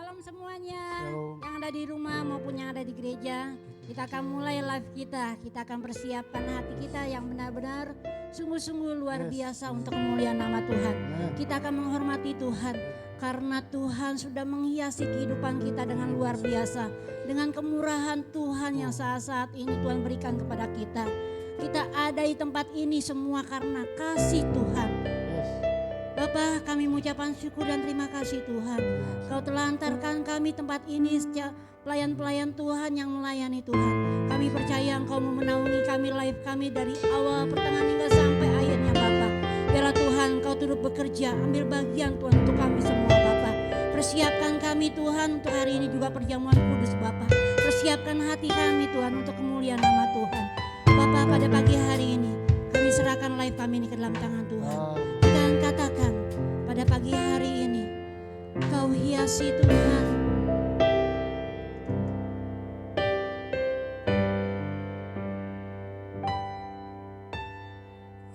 Shalom semuanya. Shalom. Yang ada di rumah maupun yang ada di gereja. Kita akan mulai live kita. Kita akan persiapkan hati kita yang benar-benar sungguh-sungguh luar biasa untuk kemuliaan nama Tuhan. Kita akan menghormati Tuhan karena Tuhan sudah menghiasi kehidupan kita dengan luar biasa. Dengan kemurahan Tuhan yang saat-saat ini Tuhan berikan kepada kita. Kita ada di tempat ini semua karena kasih Tuhan. Bapa, kami mengucapkan syukur dan terima kasih Tuhan. Kau telah antarkan kami tempat ini pelayan-pelayan Tuhan yang melayani Tuhan. Kami percaya Engkau mau menaungi kami live kami dari awal pertengahan hingga sampai akhirnya Bapa. Biarlah Tuhan Engkau turut bekerja, ambil bagian Tuhan untuk kami semua Bapa. Persiapkan kami Tuhan untuk hari ini juga perjamuan kudus Bapa. Persiapkan hati kami Tuhan untuk kemuliaan nama Tuhan. Bapa, pada pagi hari ini kami serahkan live kami ini ke dalam tangan Tuhan. Kita akan katakan pada pagi hari ini, Kau hiasi Tuhan.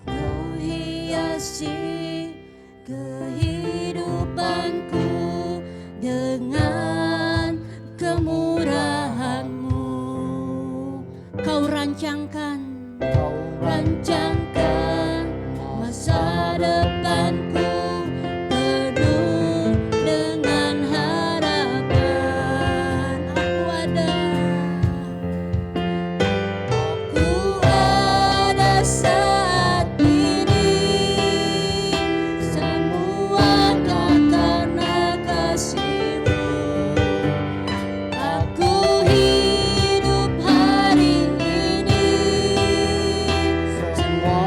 Kau hiasi kehidupanku dengan kemurahan-Mu. Kau rancangkan masa depanku penuh dengan harapan. Aku ada saat ini, semua karena kasih-Mu. Aku hidup hari ini, semua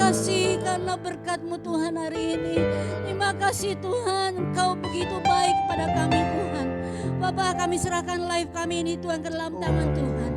kasih karena berkat-Mu Tuhan hari ini. Terima kasih Tuhan, Engkau begitu baik kepada kami Tuhan. Bapa, kami serahkan live kami ini Tuhan ke dalam tangan Tuhan.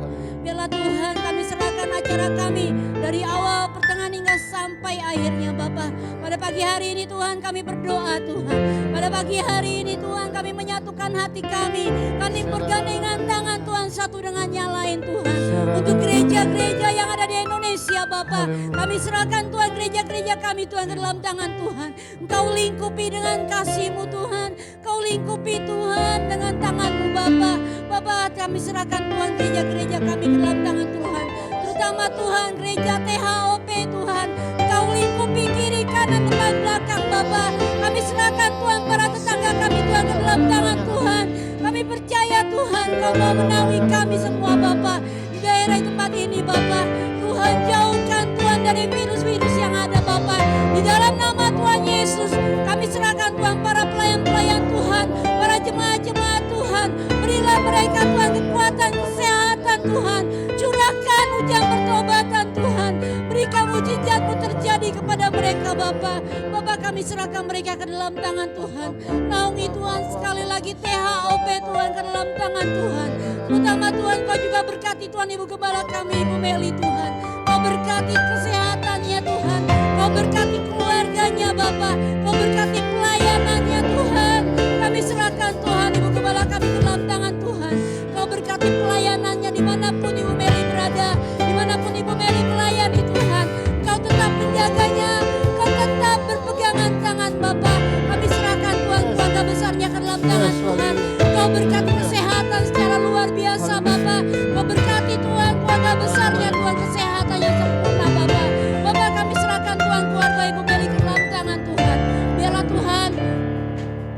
Biarlah Tuhan kami serahkan acara kami dari awal, pertengahan hingga sampai akhirnya Bapa. Pada pagi hari ini Tuhan kami berdoa Tuhan. Pada pagi hari ini Tuhan kami menyatukan hati kami. Kami bergandengan tangan Tuhan satu dengan yang lain Tuhan. Untuk gereja-gereja yang ada di Indonesia Bapa. Kami serahkan Tuhan gereja-gereja kami Tuhan ke dalam tangan Tuhan. Engkau lingkupi dengan kasih-Mu Tuhan. Engkau lingkupi Tuhan dengan tangan-Mu Bapa. Bapa, kami serahkan Tuhan gereja-gereja kami ke dalam tangan Tuhan. Terutama Tuhan gereja THOP Tuhan. Engkau lingkupi kiri kanan depan belakang Bapa. Kami serahkan Tuhan para tetangga kami Tuhan ke dalam tangan Tuhan. Kami percaya Tuhan Kau mau menaungi kami semua Bapa. Di daerah tempat ini Bapa. Tuhan jauhkan Tuhan dari virus-virus yang ada Bapa. Di dalam nama Tuhan Yesus kami serahkan Tuhan para pelayan-pelayan Tuhan. Para jemaat-jemaat Tuhan. Berilah mereka Tuhan kekuatan, kesehatan Tuhan. Curahkan hujan pertobatan Tuhan. Berikan mujizat-Mu terjadi kepada mereka Bapa. Bapa, kami serahkan mereka ke dalam tangan Tuhan. Naungi Tuhan sekali lagi THOP Tuhan ke dalam tangan Tuhan. Terutama Tuhan Kau juga berkati Tuhan Ibu Gembala kami Ibu Meli Tuhan. Kau berkati kesehatannya Tuhan. Kau berkati keluarganya Bapa. Kau berkati pelayanannya Tuhan. Kami serahkan Tuhan Ibu Gembala kami ke dalam tangan Tuhan. Kau berkati pelayanannya dimanapun Ibu Meli berada. Dimanapun Ibu Meli melayani Tuhan. Kau tetap menjaganya. Kau tetap berpegangan tangan Bapa. Kami serahkan Tuhan keluarga besarnya ke dalam tangan Tuhan. Kau berkati kesehatan secara luar biasa Bapa. Kau berkati Tuhan keluarga besarnya Tuhan kesehatan yang sempurna Bapa. Bapa, kami serahkan Tuhan keluarga Ibu Meli ke dalam tangan Tuhan. Biarlah Tuhan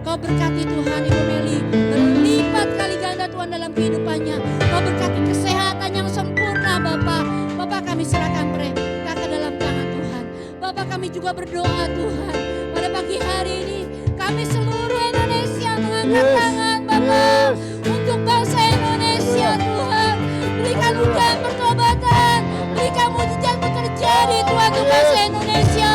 Kau berkati Tuhan Ibu Meli berlipat kali ganda Tuhan dalam kehidupannya. Kau berkati kesehatan yang sempurna Bapa. Bapa, kami serahkan mereka ke dalam tangan Tuhan. Bapa, kami juga berdoa Tuhan. Pada pagi hari ini kami seluruh Indonesia mengangkat tangan Bapa untuk bangsa Indonesia Tuhan. Berikan hujan pertobatan. Berikan mujizat-Mu terjadi Tuhan untuk bangsa Indonesia.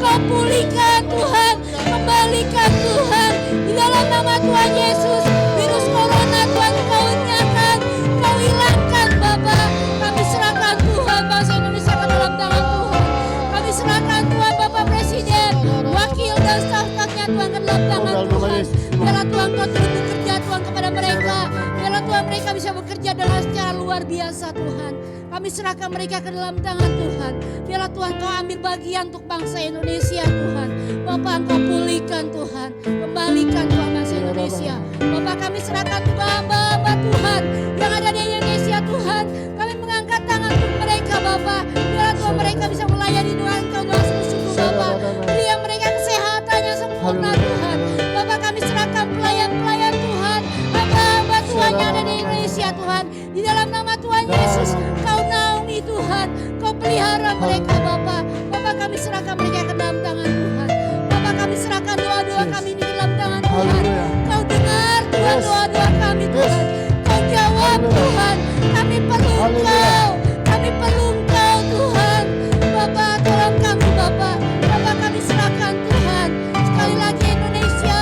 Kau pulihkan Tuhan. Kembalikan Tuhan. Di dalam nama Tuhan Yesus. Virus corona Tuhan Kau enyahkan. Kau hilangkan Bapa. Kami serahkan Tuhan bangsa Indonesia ke dalam tangan Tuhan. Kami serahkan Tuhan Bapak Presiden. Wakil dan staf-stafnya Tuhan ke dalam tangan Tuhan. Biarlah Tuhan Kau turut bekerja Tuhan kepada mereka. Biarlah Tuhan mereka bisa bekerja dengan secara luar biasa Tuhan. Kami serahkan mereka ke dalam tangan Tuhan. Biarlah Tuhan Kau ambil bagian untuk bangsa Indonesia Tuhan. Bapak, Engkau pulihkan Tuhan. Kembalikan Tuhan bangsa Indonesia. Bapak, kami serahkan hamba-hamba Tuhan yang ada di Indonesia Tuhan. Kami mengangkat tangan untuk mereka Bapak. Biarlah Tuhan mereka bisa melayani Tuhan Kau dengan sungguh-sungguh Bapak. Beri yang mereka kesehatan yang sempurna Tuhan. Bapak, kami serahkan pelayan-pelayan Tuhan. Hamba-hamba Tuhan yang ada di Indonesia Tuhan. Di dalam nama Tuhan Yesus Kau naungi Tuhan. Kau pelihara mereka Bapak. Bapak, kami serahkan mereka ke dalam tangan Tuhan. Bapak, kami serahkan doa-doa kami di dalam tangan Tuhan. Kau dengar Tuhan doa-doa kami Tuhan. Kau jawab Tuhan. Kami perlu Engkau. Kami perlu Engkau Tuhan. Bapak, tolong kami Bapak. Bapak, kami serahkan Tuhan. Sekali lagi Indonesia.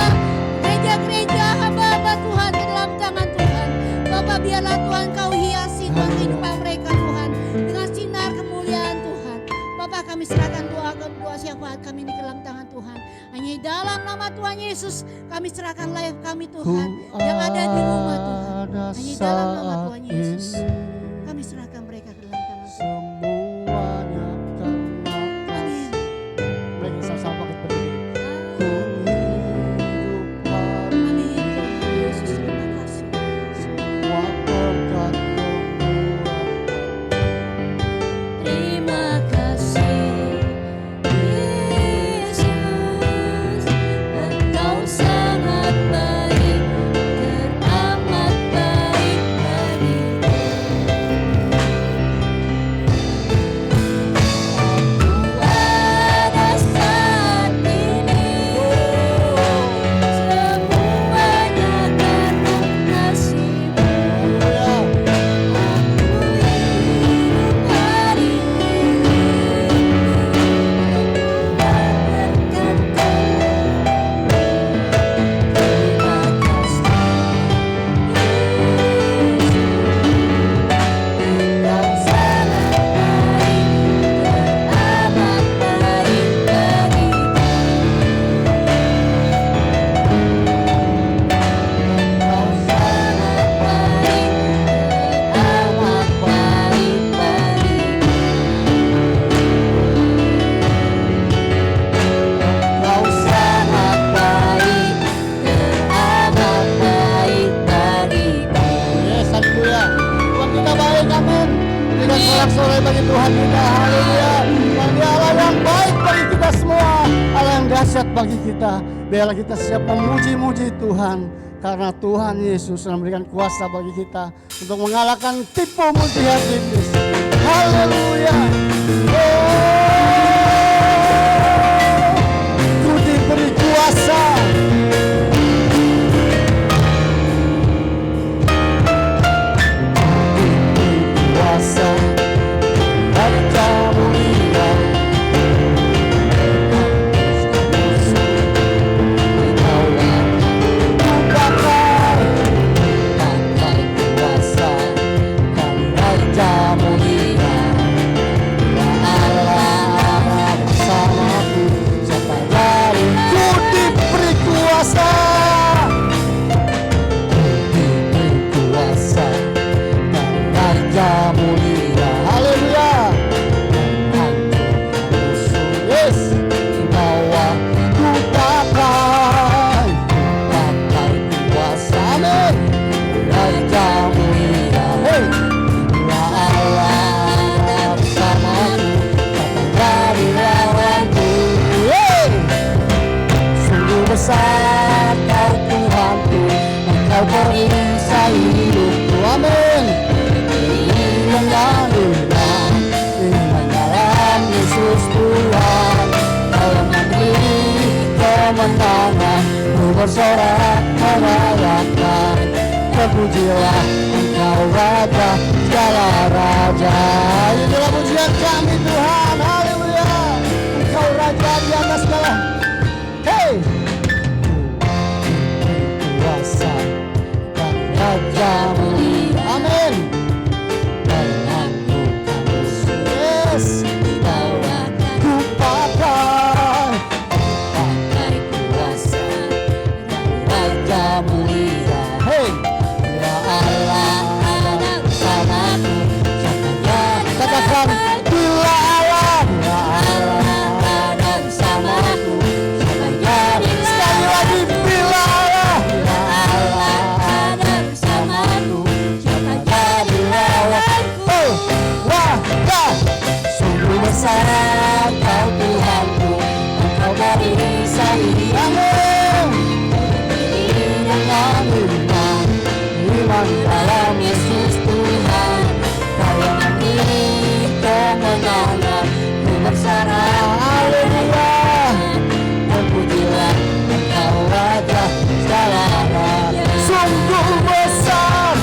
Gereja-gereja hamba-hamba Tuhan di dalam tangan Tuhan. Bapak, biarlah Tuhan Kau hiasi Tuhan kehidupan mereka Tuhan. Dengan sinar kemuliaan Tuhan. Bapak, kami serahkan doa syafaat kami di dalam tangan Tuhan. Hanya di dalam nama Tuhan Yesus kami serahkan live kami Tuhan. Yang ada di rumah Tuhan. Hanya di dalam nama Tuhan Yesus kami serahkan mereka ke dalam tangan Tuhan. Semuanya Amin. mereka sama-sama berdiri. Amin. Tuhan Yesus, terima kasih. Semua berkat kemurahan. Terima kasih Yesus, Engkau sangat baik, teramat baik bagiku. sorak-sorai bagi Tuhan kita. Haleluya. Tuhan dia Allah yang baik bagi kita semua, Allah yang dahsyat bagi kita. Biarlah kita siap memuji-muji Tuhan, karena Tuhan Yesus telah memberikan kuasa bagi kita untuk mengalahkan tipu muslihat iblis. Haleluya. Ku diberi kuasa. Kuasa Raja mulia, pakai kuasa dari Raja mulia. Ya Allah bersamaku, siapa dari ku diberi kuasa. Kuasa dari Raja mulia. Haleluya. Yes, bawa ku pakai kuasa, amin. Raja mulia, hey. Ya Allah bersamaku, takkan dari lawanku. Hey. Sungguh besar Kau Tuhanku, Engkau perisai hidupku, amin. Menyanyikan iman dalam Yesus Tuhan, Kau yang memberi kemenangan, ku bersorak merayakan. Terpujilah Engkau Raja segala raja. Inilah pujian kami Tuhan, haleluya. Engkau Raja di atas segala. Hey, kuasa dan Raja mulia, amin. Yes, ku pakai kuasa dari Raja mulia. Hey, ya Allah bersamaku, katakan bila Allah, ya Allah bersamaku, sekali lagi bila Allah, ya Allah bersamaku, siapa jadi lawanku. Oh, wah, wah. Sungguh besar Kau Tuhanku, Engkau berisai amin. Dengan iman dalam Yesus Tuhan, Kau yang memberi kemenangan, ku berserah, haleluya. Terpujilah Engkau Raja segala raja. Sungguh besar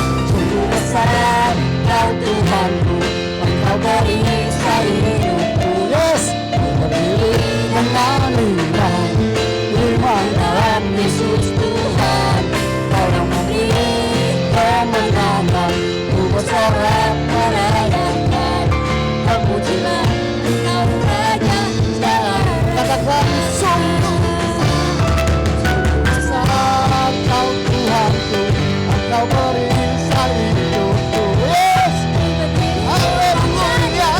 Kau Tuhanku, Engkau berisai hidupku. Yes, berdiri dengan iman dalam Yesus Tuhan, Kau yang memberi kemenangan, ku bersorak merayakan. Terpujilah Engkau Raja segala raja. Katakan sungguh besar Kau Tuhanku, Engkau berisai hidupku. Yes, haleluya.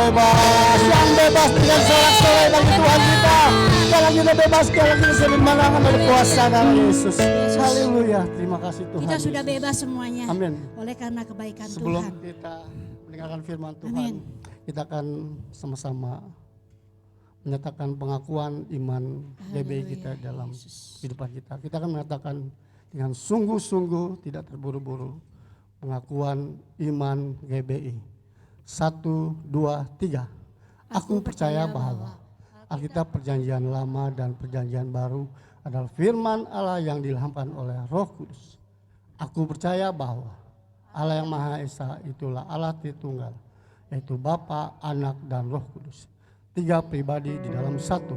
bebas, yang bebas dengan sorak-sorai bagi Tuhan kita. Karena kita bebas, karena kita sudah dimenangkan oleh kuasa darah Yesus. Haleluya, terima kasih Tuhan. Kita sudah bebas semuanya. Amin. Oleh karena kebaikan Sebelum Tuhan. kita mendengarkan firman Tuhan, Amin. kita akan sama-sama menyatakan pengakuan iman GBI kita dalam kehidupan kita. Kita akan mengatakan dengan sungguh-sungguh tidak terburu-buru pengakuan iman GBI. 1, 2, 3. Aku percaya bahwa Alkitab Perjanjian Lama dan Perjanjian Baru adalah firman Allah yang diilhamkan oleh Roh Kudus. Aku percaya bahwa Allah yang Maha Esa itulah Allah Tritunggal, yaitu Bapa, Anak, dan Roh Kudus. 3 pribadi di dalam satu.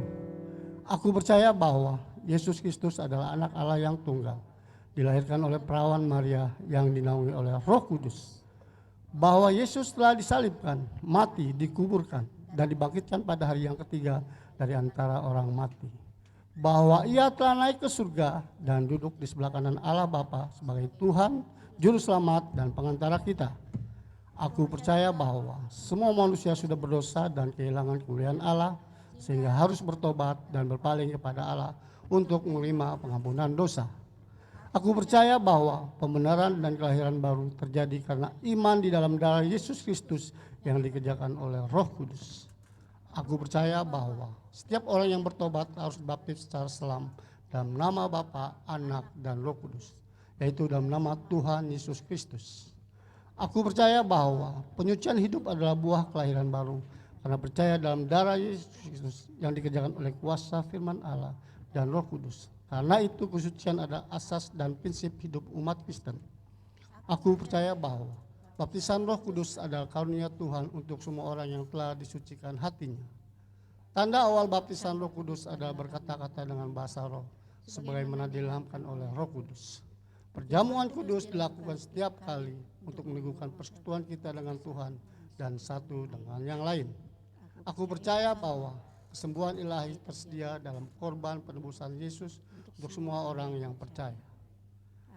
Aku percaya bahwa Yesus Kristus adalah anak Allah yang tunggal, dilahirkan oleh perawan Maria yang dinaungi oleh Roh Kudus. Bahwa Yesus telah disalibkan, mati, dikuburkan, dan dibangkitkan pada hari yang ketiga dari antara orang mati. Bahwa ia telah naik ke surga dan duduk di sebelah kanan Allah Bapa sebagai Tuhan, Juru Selamat, dan pengantara kita. Aku percaya bahwa semua manusia sudah berdosa dan kehilangan kemuliaan Allah, sehingga harus bertobat dan berpaling kepada Allah untuk menerima pengampunan dosa. Aku percaya bahwa pembenaran dan kelahiran baru terjadi karena iman di dalam darah Yesus Kristus yang dikerjakan oleh Roh Kudus. Aku percaya bahwa setiap orang yang bertobat harus dibaptis secara selam dalam nama Bapa, Anak, dan Roh Kudus, yaitu dalam nama Tuhan Yesus Kristus. Aku percaya bahwa penyucian hidup adalah buah kelahiran baru karena percaya dalam darah Yesus Kristus yang dikerjakan oleh kuasa firman Allah dan Roh Kudus. Karena itu kesucian adalah asas dan prinsip hidup umat Kristen. Aku percaya bahwa baptisan Roh Kudus adalah karunia Tuhan untuk semua orang yang telah disucikan hatinya. Tanda awal baptisan Roh Kudus adalah berkata-kata dengan bahasa roh, sebagaimana diilhamkan oleh Roh Kudus. Perjamuan kudus dilakukan setiap kali untuk meneguhkan persekutuan kita dengan Tuhan dan satu dengan yang lain. Aku percaya bahwa kesembuhan ilahi tersedia dalam korban penebusan Yesus untuk semua orang yang percaya.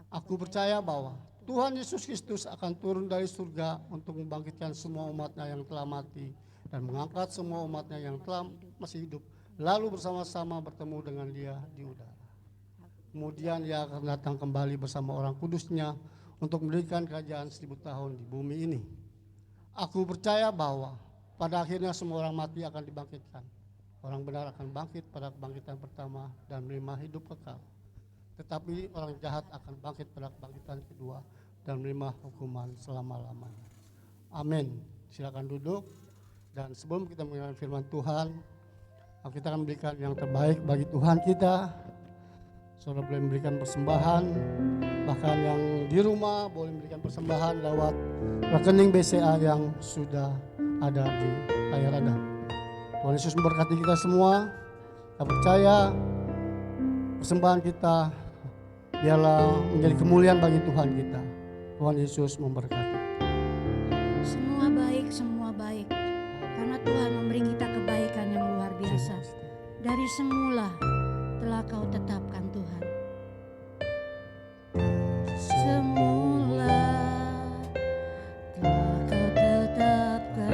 Aku percaya bahwa Tuhan Yesus Kristus akan turun dari surga untuk membangkitkan semua umatnya yang telah mati dan mengangkat semua umatnya yang telah masih hidup, lalu bersama-sama bertemu dengan Dia di udara. Kemudian Dia akan datang kembali bersama orang kudusnya untuk mendirikan kerajaan 1000 tahun di bumi ini. Aku percaya bahwa pada akhirnya semua orang mati akan dibangkitkan. Orang benar akan bangkit pada kebangkitan pertama dan menerima hidup kekal. Tetapi orang jahat akan bangkit pada kebangkitan kedua dan menerima hukuman selama-lamanya. Amin. Silakan duduk. Dan sebelum kita mengenal firman Tuhan, kita akan memberikan yang terbaik bagi Tuhan kita. Saudara boleh memberikan persembahan, bahkan yang di rumah boleh memberikan persembahan lewat rekening BCA yang sudah ada di layar Anda. Tuhan Yesus memberkati kita semua. Kita percaya persembahan kita biarlah menjadi kemuliaan bagi Tuhan kita. Tuhan Yesus memberkati. Semua baik, karena Tuhan memberi kita kebaikan yang luar biasa. Dari semula telah Kau tetapkan Tuhan. Semula telah Kau tetapkan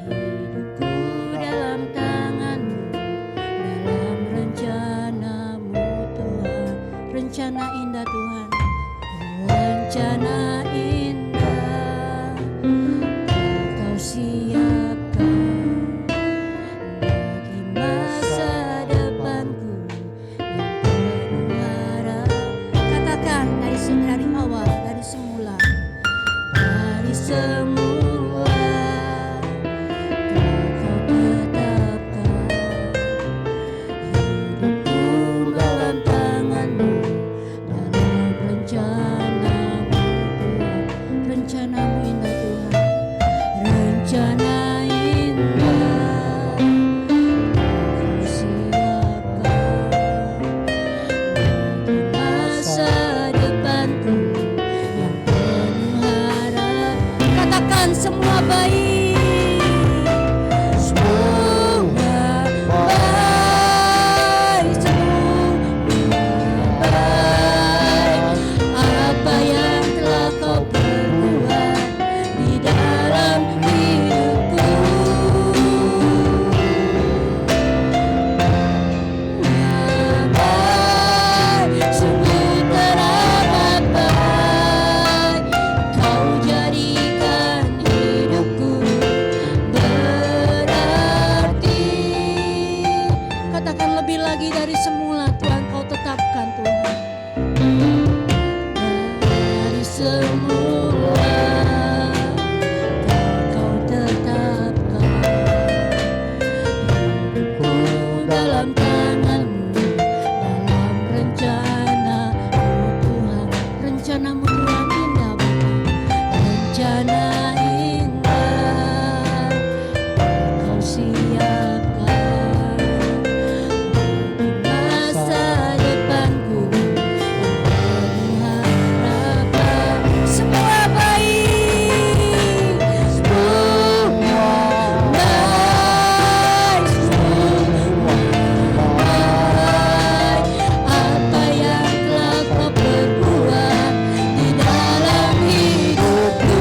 hidupku dalam tangan-Mu, dalam rencana-Mu Tuhan. Rencana indah Tuhan, rencana indah Kau siapkan bagi masa depanku yang penuh harap. Katakan dari awal, dari semula telah Kau tetapkan hidupku dalam tangan-Mu, dalam rencana-Mu Tuhan. Rencana-Mu indah Tuhan, rencana indah Kau siapkan bagi masa depanku yang penuh harap. Katakan semua baik, semua baik, semua baik. Apa yang telah Kau perbuat di dalam hidup rencana indah Kau siapkan bagi masa depanku yang penuh harapan. Semua baik, semua baik, semua baik. Apa yang telah kau perbuat di dalam hidupku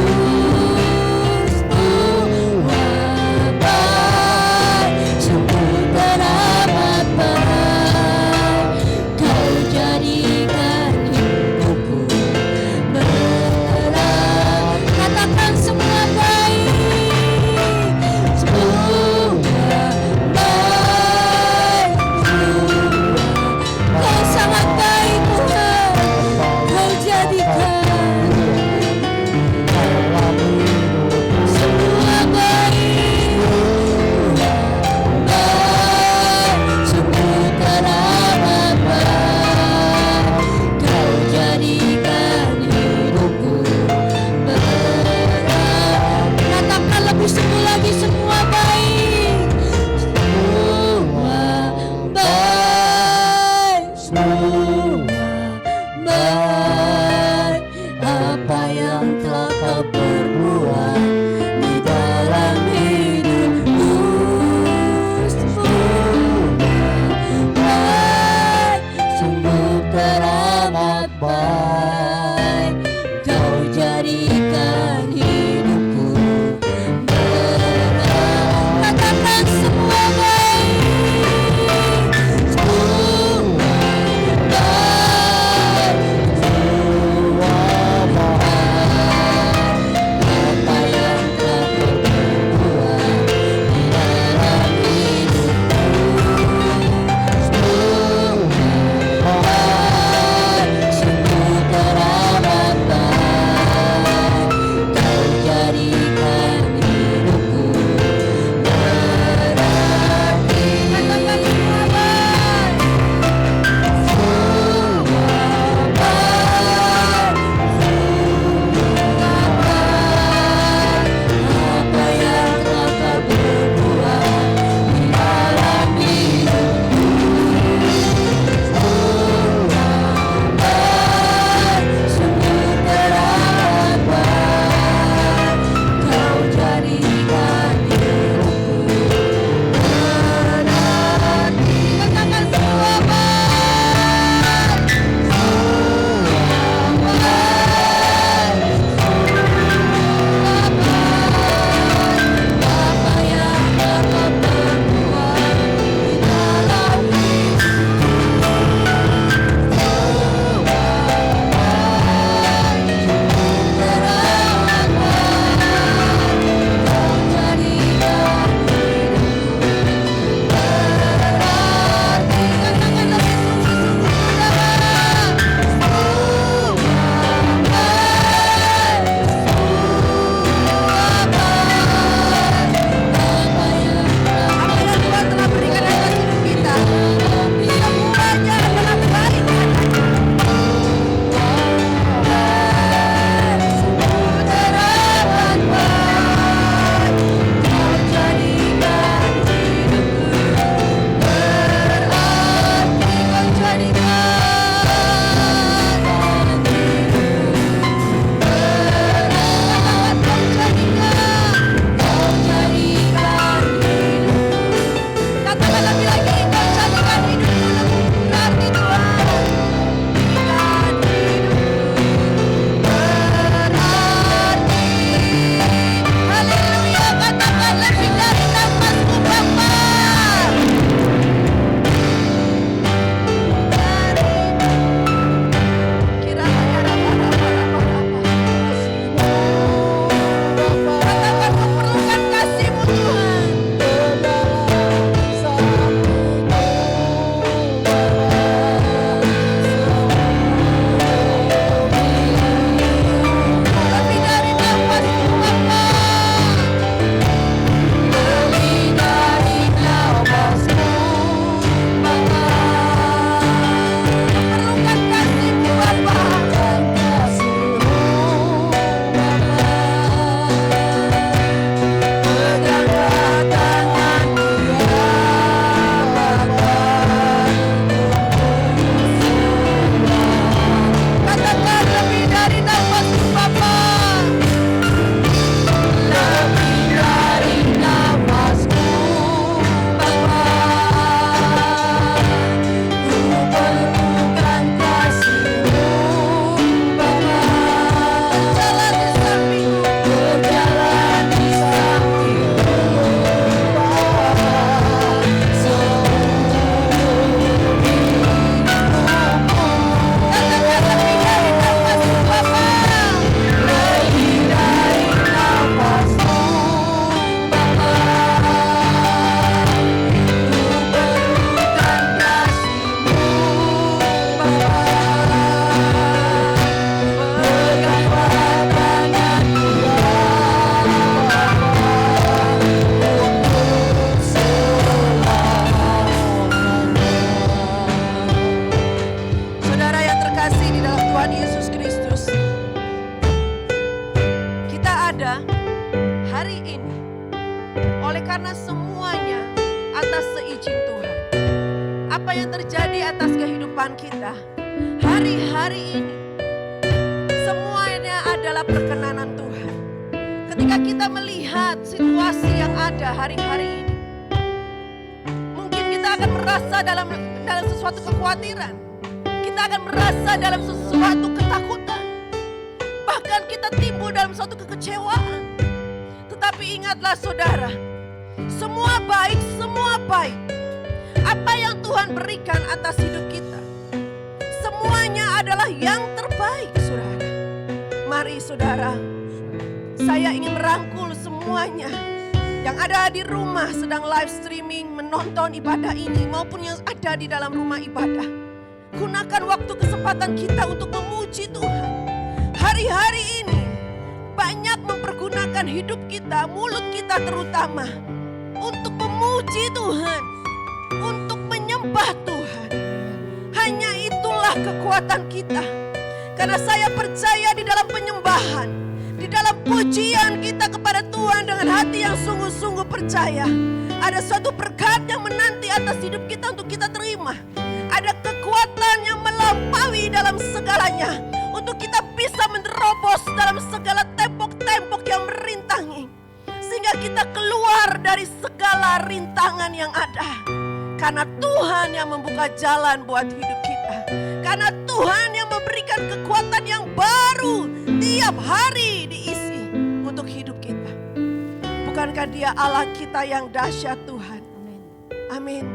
ini. Oleh karena semuanya atas seizin Tuhan. Apa yang terjadi atas kehidupan kita hari-hari ini, semuanya adalah perkenanan Tuhan. Ketika kita melihat situasi yang ada hari-hari ini, mungkin kita akan merasa dalam sesuatu kekhawatiran. Kita akan merasa dalam sesuatu ketakutan. Bahkan kita timbul dalam suatu kekecewaan. Tetapi ingatlah saudara, semua baik, semua baik. Apa yang Tuhan berikan atas hidup kita, semuanya adalah yang terbaik, saudara. Mari saudara, saya ingin merangkul semuanya yang ada di rumah sedang live streaming menonton ibadah ini maupun yang ada di dalam rumah ibadah. Gunakan waktu kesempatan kita untuk memuji Tuhan. Hari-hari ini banyak mempergunakan hidup kita, mulut kita terutama, untuk memuji Tuhan, untuk menyembah Tuhan. Hanya itulah kekuatan kita. Karena saya percaya di dalam penyembahan, di dalam pujian kita kepada Tuhan dengan hati yang sungguh-sungguh percaya, ada suatu berkat yang menanti atas hidup kita untuk kita terima. Ada kekuatan yang melampaui dalam segalanya untuk kita bisa menerobos dalam segala tembok-tembok yang merintangi, sehingga kita keluar dari segala rintangan yang ada. Karena Tuhan yang membuka jalan buat hidup kita. Karena Tuhan yang memberikan kekuatan yang baru tiap hari diisi untuk hidup kita. Bukankah Dia Allah kita yang dahsyat, Tuhan? Amin.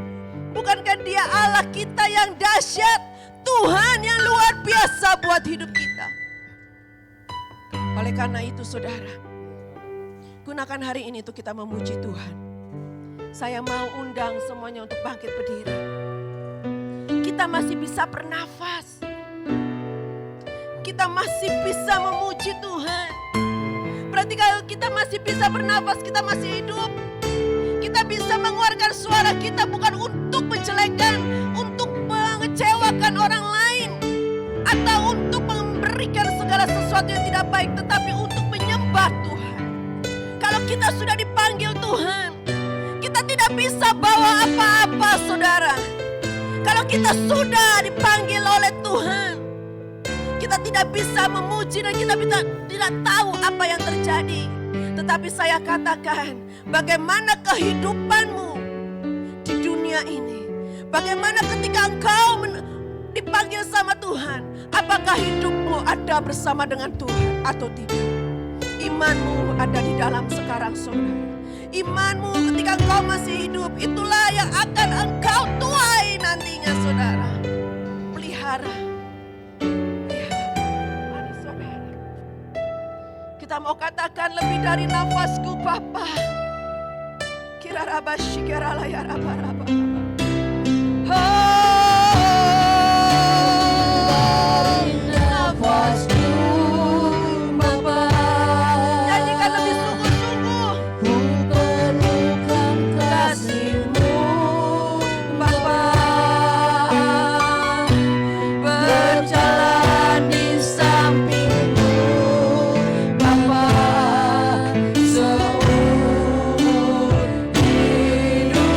Bukankah Dia Allah kita yang dahsyat, Tuhan yang luar biasa buat hidup kita. Oleh karena itu saudara, gunakan hari ini untuk kita memuji Tuhan. Saya mau undang semuanya untuk bangkit berdiri. Kita masih bisa bernafas. Kita masih bisa memuji Tuhan. Berarti kalau kita masih bisa bernafas, kita masih hidup. Kita bisa mengeluarkan suara kita bukan untuk menjelekkan, untuk mengecewakan orang lain, atau untuk memberikan segala sesuatu yang tidak baik, tetapi untuk menyembah Tuhan. Kalau kita sudah dipanggil Tuhan, kita tidak bisa bawa apa-apa, saudara. Kalau kita sudah dipanggil oleh Tuhan, kita tidak bisa memuji dan kita tidak tahu apa yang terjadi. Tetapi saya katakan, bagaimana kehidupanmu di dunia ini? Bagaimana ketika engkau dipanggil sama Tuhan? Apakah hidupmu ada bersama dengan Tuhan atau tidak? Imanmu ada di dalam sekarang, saudara. Imanmu ketika engkau masih hidup, itulah yang akan engkau tuai nantinya, saudara. Pelihara. Mari saudara, kita mau katakan lebih dari nafasku, Bapa. Kiraraba shikarala ya raba raba. Dari nafasku, Bapa. Nyanyikan lebih sungguh-sungguh. Ku perlukan kasih-Mu, Bapa. Berjalan di samping-Mu, Bapa. Seumur hidupku.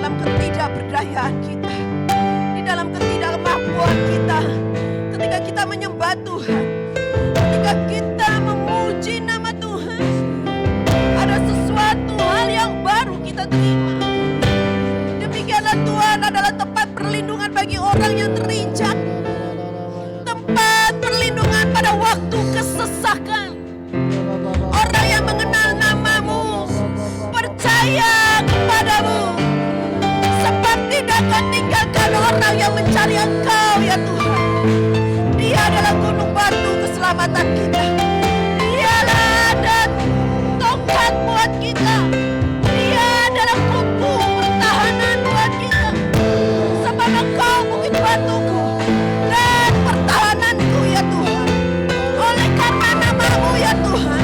dalam ketidakberdayaan kita, di dalam ketidakmampuan kita, ketika kita menyembah Tuhan, ketika kita memuji nama Tuhan, ada sesuatu hal yang baru kita terima. Demikianlah Tuhan adalah tempat perlindungan bagi orang yang terinjak, tempat perlindungan pada waktu kesesakan. Orang yang mengenal namamu, percaya kepadamu, sebab tidak akan tinggalkan orang yang mencari Engkau ya Tuhan. Dia adalah gunung batu keselamatan kita. Dialah ada tongkat buat kita. Dia adalah kuku pertahanan buat kita. Sebab Engkau bukit batuku dan pertahananku ya Tuhan. Oleh karena namamu ya Tuhan,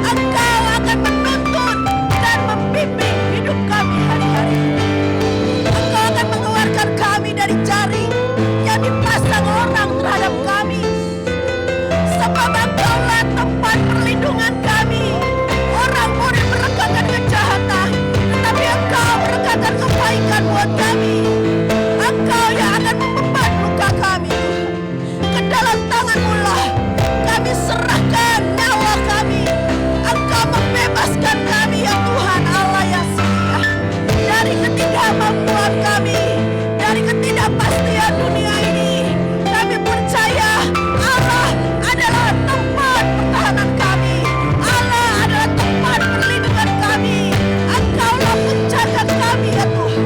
Engkau akan menuntun dan membimbing hidup kami hari-hari. Engkau akan mengeluarkan kami dari jaring yang dipasang orang terhadap kami. Sebab Engkaulah tempat perlindungan kami. Orang boleh meregangkan kejahatan, tetapi Engkau meregangkan kebaikan buat kami. Engkau yang akan membeban luka kami, Tuhan. Ke dalam tangan-Mu lah kami serahkan nyawa kami. Engkau membebaskan kami ya Tuhan Allah yang setia dari ketidakmampuan kami, dari ketidakpastian dunia ini. Kami percaya Allah adalah tempat pertahanan kami. Allah adalah tempat perlindungan kami. Engkaulah penjaga kami ya Tuhan.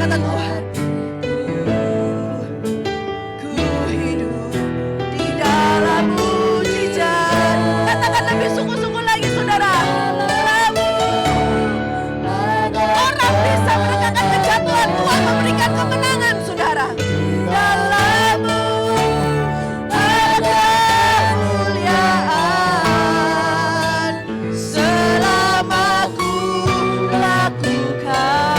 kata Tuhan, ku hidup di dalam mujizat. Katakan lebih sungguh-sungguh lagi saudara. Orang bisa menegakkan kejatuhan, Tuhan memberikan kemenangan saudara. Dalam-Mu ada kemuliaan, selama ku lakukan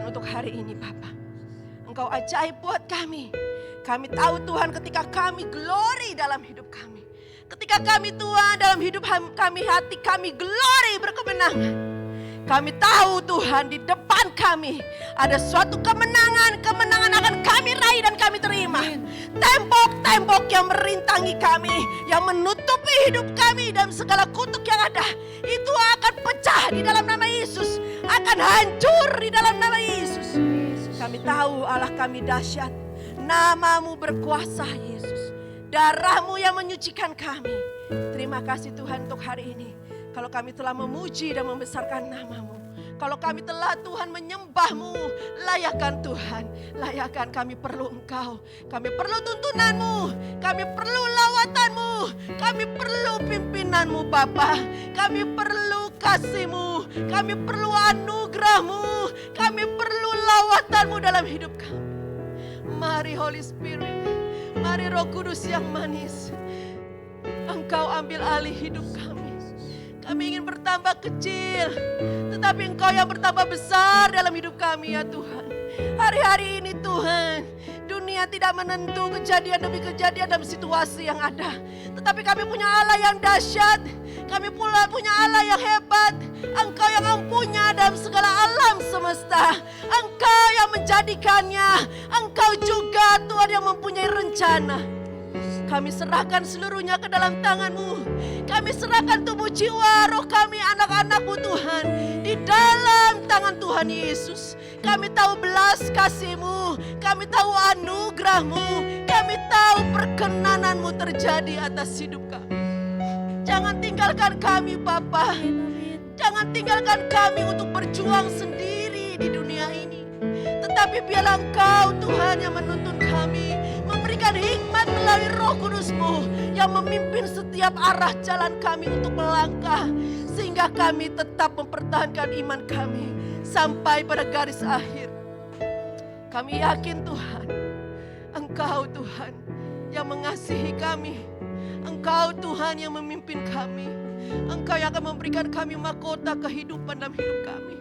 untuk hari ini Bapa. Engkau ajaib buat kami. Kami tahu Tuhan ketika kami glory dalam hidup kami. Ketika kami Tuhan dalam hidup kami, hati kami glory berkemenangan. Kami tahu Tuhan di depan kami ada suatu kemenangan akan kami raih dan kami terima. Tembok-tembok yang merintangi kami, yang menutupi hidup kami dan segala kutuk yang ada, itu akan pecah di dalam nama Yesus, akan hancur di dalam nama Yesus. Kami tahu Allah kami dahsyat, nama-Mu berkuasa Yesus, darah-Mu yang menyucikan kami. Terima kasih Tuhan untuk hari ini. Kalau kami telah memuji dan membesarkan nama-Mu, kalau kami telah Tuhan menyembah-Mu, layakan Tuhan, layakan. Kami perlu Engkau, kami perlu tuntunan-Mu, kami perlu lawatan-Mu, kami perlu pimpinan-Mu Bapa, kami perlu kasih-Mu, kami perlu anugerah-Mu, kami perlu lawatan-Mu dalam hidup kami. Mari Holy Spirit, mari Roh Kudus yang manis, Engkau ambil alih hidup kami. Kami ingin bertambah kecil, tetapi Engkau yang bertambah besar dalam hidup kami ya Tuhan. Hari-hari ini Tuhan, dunia tidak menentu kejadian demi kejadian dalam situasi yang ada. Tetapi kami punya Allah yang dahsyat, kami pula punya Allah yang hebat. Engkau yang mempunyai dalam segala alam semesta. Engkau yang menjadikannya, Engkau juga Tuhan yang mempunyai rencana. Kami serahkan seluruhnya ke dalam tangan-Mu. Kami serahkan tubuh, jiwa, roh kami, anak-anak-Mu Tuhan, di dalam tangan Tuhan Yesus. Kami tahu belas kasih-Mu, kami tahu anugerah-Mu, kami tahu perkenanan-Mu terjadi atas hidup kami. Jangan tinggalkan kami Bapa. Jangan tinggalkan kami untuk berjuang sendiri di dunia ini. Tetapi biarlah Engkau Tuhan yang menuntun kami, memberikan hikmat melalui Roh Kudus-Mu yang memimpin setiap arah jalan kami untuk melangkah, sehingga kami tetap mempertahankan iman kami sampai pada garis akhir. Kami yakin Tuhan, Engkau Tuhan yang mengasihi kami, Engkau Tuhan yang memimpin kami, Engkau yang akan memberikan kami mahkota kehidupan dalam hidup kami.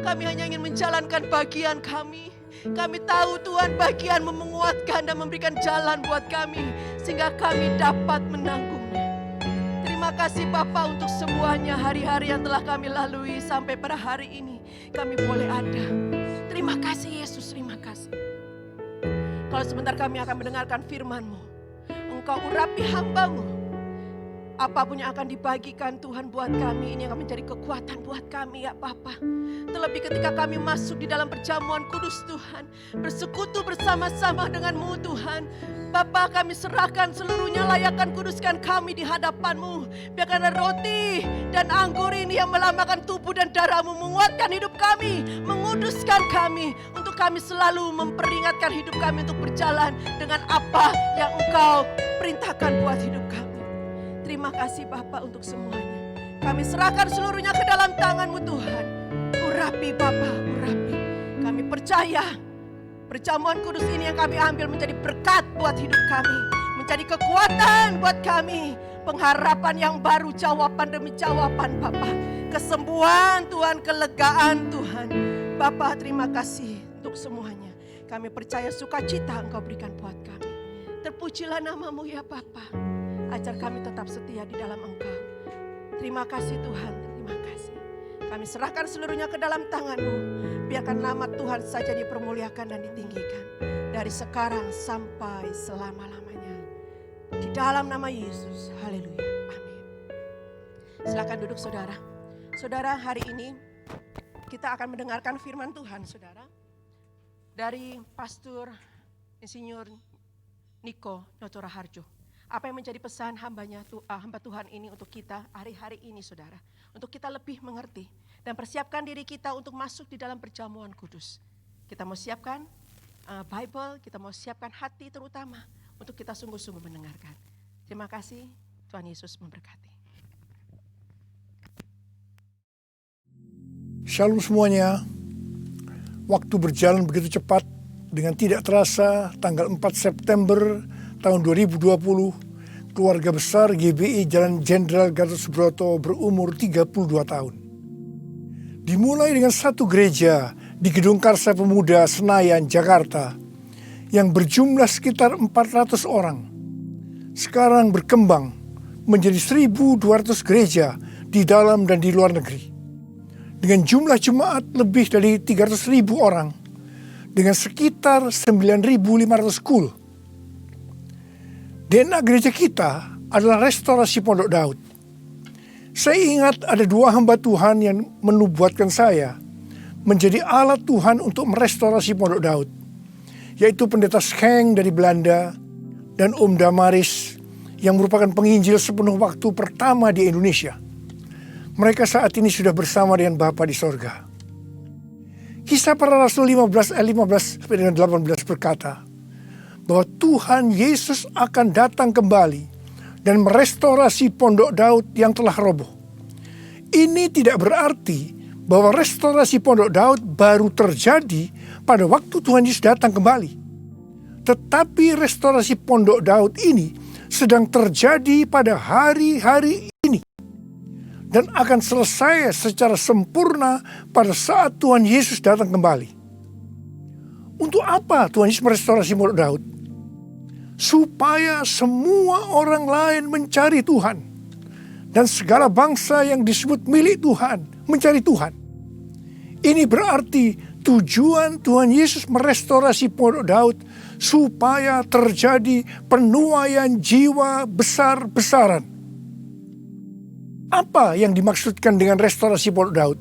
Kami hanya ingin menjalankan bagian kami. Kami tahu Tuhan bagian-Mu menguatkan dan memberikan jalan buat kami, sehingga kami dapat menanggungnya. Terima kasih Bapa untuk semuanya, hari-hari yang telah kami lalui sampai pada hari ini kami boleh ada. Terima kasih Yesus, terima kasih. Kalau sebentar kami akan mendengarkan firman-Mu, Engkau urapi hamba-Mu. Apapun yang akan dibagikan Tuhan buat kami, ini akan menjadi kekuatan buat kami ya Bapa. Terlebih ketika kami masuk di dalam perjamuan kudus Tuhan, bersekutu bersama-sama dengan-Mu Tuhan. Bapa, kami serahkan seluruhnya, layakan kuduskan kami di hadapan-Mu. Biarkan roti dan anggur ini yang melambangkan tubuh dan darah-Mu menguatkan hidup kami, menguduskan kami, untuk kami selalu memperingatkan hidup kami untuk berjalan dengan apa yang Engkau perintahkan buat hidup kami. Terima kasih Bapa untuk semuanya. Kami serahkan seluruhnya ke dalam tangan-Mu Tuhan. Urapi Bapa, urapi. Kami percaya perjamuan kudus ini yang kami ambil menjadi berkat buat hidup kami, menjadi kekuatan buat kami, pengharapan yang baru, jawaban demi jawaban Bapa, kesembuhan Tuhan, kelegaan Tuhan. Bapa, terima kasih untuk semuanya. Kami percaya sukacita Engkau berikan buat kami. Terpujilah nama-Mu ya Bapa. Ajar kami tetap setia di dalam Engkau. Terima kasih Tuhan, terima kasih. Kami serahkan seluruhnya ke dalam tangan-Mu. Biarkan nama Tuhan saja dipermuliakan dan ditinggikan, dari sekarang sampai selama-lamanya. Di dalam nama Yesus, haleluya, amin. Silakan duduk saudara. Saudara, hari ini kita akan mendengarkan firman Tuhan saudara, dari Pastor Insinyur Niko Noto Raharjo. Apa yang menjadi pesan hamba Tuhan ini untuk kita hari-hari ini saudara. Untuk kita lebih mengerti dan persiapkan diri kita untuk masuk di dalam perjamuan kudus. Kita mau siapkan Bible, kita mau siapkan hati terutama untuk kita sungguh-sungguh mendengarkan. Terima kasih, Tuhan Yesus memberkati. Shalom semuanya. Waktu berjalan begitu cepat, dengan tidak terasa tanggal 4 September tahun 2020, keluarga besar GBI Jalan Jenderal Gatot Subroto berumur 32 tahun. Dimulai dengan satu gereja di Gedung Karsa Pemuda Senayan, Jakarta yang berjumlah sekitar 400 orang sekarang berkembang menjadi 1.200 gereja di dalam dan di luar negeri. Dengan jumlah jemaat lebih dari 300.000 orang dengan sekitar 9.500 kul. DNA gereja kita adalah restorasi Pondok Daud. Saya ingat ada 2 hamba Tuhan yang menubuatkan saya menjadi alat Tuhan untuk merestorasi Pondok Daud, yaitu Pendeta Scheng dari Belanda dan Om Damaris yang merupakan penginjil sepenuh waktu pertama di Indonesia. Mereka saat ini sudah bersama dengan Bapa di sorga. Kisah Para Rasul 15 ayat 15 sampai dengan 18 berkata bahwa Tuhan Yesus akan datang kembali dan merestorasi Pondok Daud yang telah roboh. Ini tidak berarti bahwa restorasi Pondok Daud baru terjadi pada waktu Tuhan Yesus datang kembali. Tetapi restorasi Pondok Daud ini sedang terjadi pada hari-hari ini dan akan selesai secara sempurna pada saat Tuhan Yesus datang kembali. Untuk apa Tuhan Yesus merestorasi Pondok Daud? Supaya semua orang lain mencari Tuhan dan segala bangsa yang disebut milik Tuhan mencari Tuhan. Ini berarti tujuan Tuhan Yesus merestorasi Pondok Daud supaya terjadi penuaian jiwa besar-besaran. Apa yang dimaksudkan dengan restorasi Pondok Daud?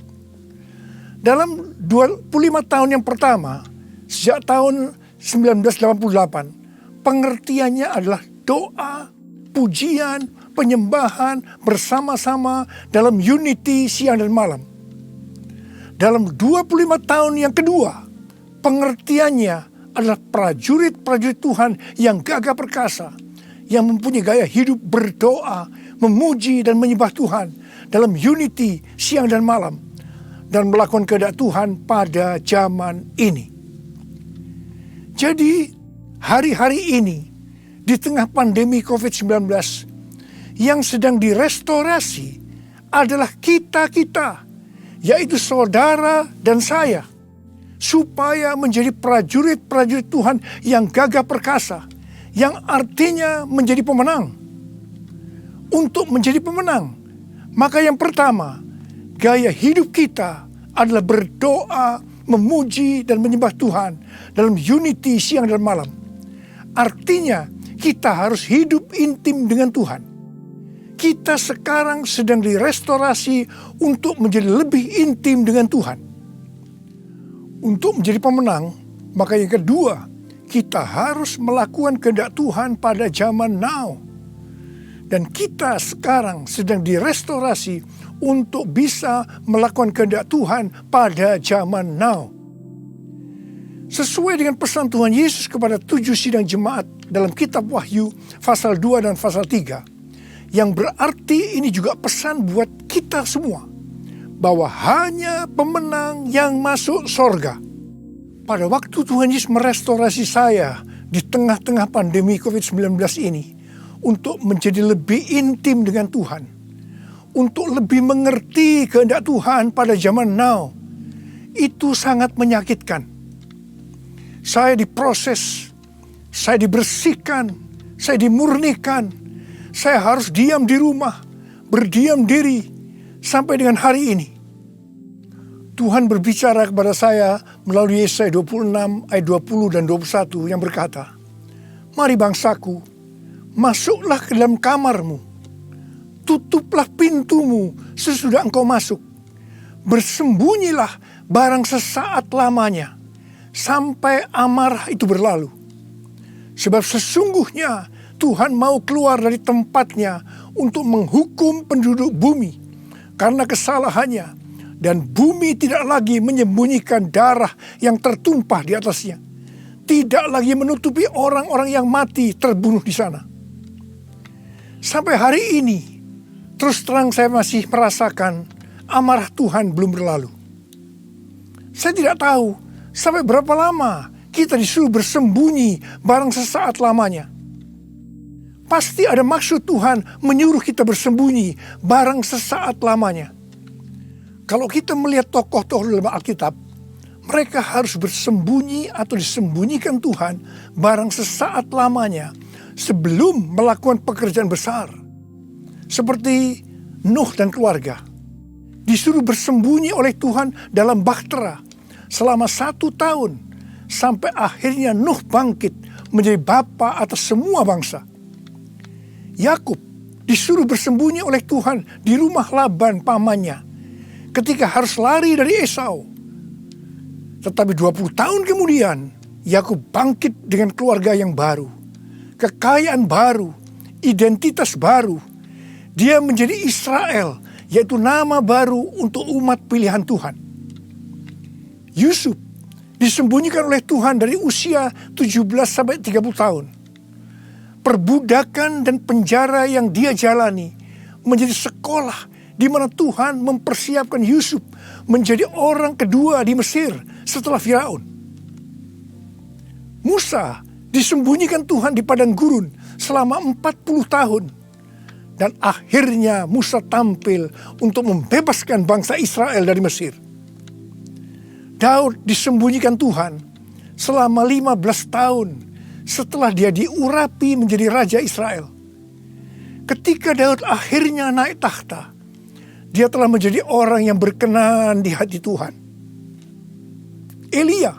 Dalam 25 tahun yang pertama, sejak tahun 1988, pengertiannya adalah doa, pujian, penyembahan bersama-sama dalam unity siang dan malam. Dalam 25 tahun yang kedua, pengertiannya adalah prajurit-prajurit Tuhan yang gagah perkasa, yang mempunyai gaya hidup berdoa, memuji dan menyembah Tuhan dalam unity siang dan malam, dan melakukan kehendak Tuhan pada zaman ini. Jadi hari-hari ini di tengah pandemi COVID-19 yang sedang direstorasi adalah kita-kita, yaitu saudara dan saya, supaya menjadi prajurit-prajurit Tuhan yang gagah perkasa, yang artinya menjadi pemenang. Untuk menjadi pemenang, maka yang pertama, gaya hidup kita adalah berdoa, memuji dan menyembah Tuhan dalam unity siang dan malam. Artinya kita harus hidup intim dengan Tuhan. Kita sekarang sedang direstorasi untuk menjadi lebih intim dengan Tuhan. Untuk menjadi pemenang, maka yang kedua, kita harus melakukan kehendak Tuhan pada zaman now. Dan kita sekarang sedang direstorasi untuk bisa melakukan kehendak Tuhan pada zaman now. Sesuai dengan pesan Tuhan Yesus kepada 7 sidang jemaat dalam kitab Wahyu pasal 2 dan pasal 3. Yang berarti ini juga pesan buat kita semua. Bahwa hanya pemenang yang masuk sorga. Pada waktu Tuhan Yesus merestorasi saya di tengah-tengah pandemi COVID-19 ini, untuk menjadi lebih intim dengan Tuhan, untuk lebih mengerti kehendak Tuhan pada zaman now, itu sangat menyakitkan. Saya diproses, saya dibersihkan, saya dimurnikan, saya harus diam di rumah, berdiam diri sampai dengan hari ini. Tuhan berbicara kepada saya melalui Yesaya 26 ayat 20 dan 21 yang berkata, "Mari bangsaku, masuklah ke dalam kamarmu, tutuplah pintumu sesudah engkau masuk, bersembunyilah barang sesaat lamanya, sampai amarah itu berlalu. Sebab sesungguhnya Tuhan mau keluar dari tempatnya untuk menghukum penduduk bumi karena kesalahannya, dan bumi tidak lagi menyembunyikan darah yang tertumpah di atasnya, tidak lagi menutupi orang-orang yang mati terbunuh di sana." Sampai hari ini, terus terang saya masih merasakan amarah Tuhan belum berlalu. Saya tidak tahu sampai berapa lama kita disuruh bersembunyi barang sesaat lamanya. Pasti ada maksud Tuhan menyuruh kita bersembunyi barang sesaat lamanya. Kalau kita melihat tokoh-tokoh dalam Alkitab, mereka harus bersembunyi atau disembunyikan Tuhan barang sesaat lamanya sebelum melakukan pekerjaan besar. Seperti Nuh dan keluarga disuruh bersembunyi oleh Tuhan dalam bahtera selama 1 tahun sampai akhirnya Nuh bangkit menjadi bapa atas semua bangsa. Yakub disuruh bersembunyi oleh Tuhan di rumah Laban pamannya ketika harus lari dari Esau. Tetapi 20 tahun kemudian Yakub bangkit dengan keluarga yang baru, kekayaan baru, identitas baru. Dia menjadi Israel, yaitu nama baru untuk umat pilihan Tuhan. Yusuf disembunyikan oleh Tuhan dari usia 17 sampai 30 tahun. Perbudakan dan penjara yang dia jalani menjadi sekolah di mana Tuhan mempersiapkan Yusuf menjadi orang kedua di Mesir setelah Firaun. Musa disembunyikan Tuhan di padang gurun selama 40 tahun. Dan akhirnya Musa tampil untuk membebaskan bangsa Israel dari Mesir. Daud disembunyikan Tuhan selama 15 tahun setelah dia diurapi menjadi raja Israel. Ketika Daud akhirnya naik tahta, dia telah menjadi orang yang berkenan di hati Tuhan. Elia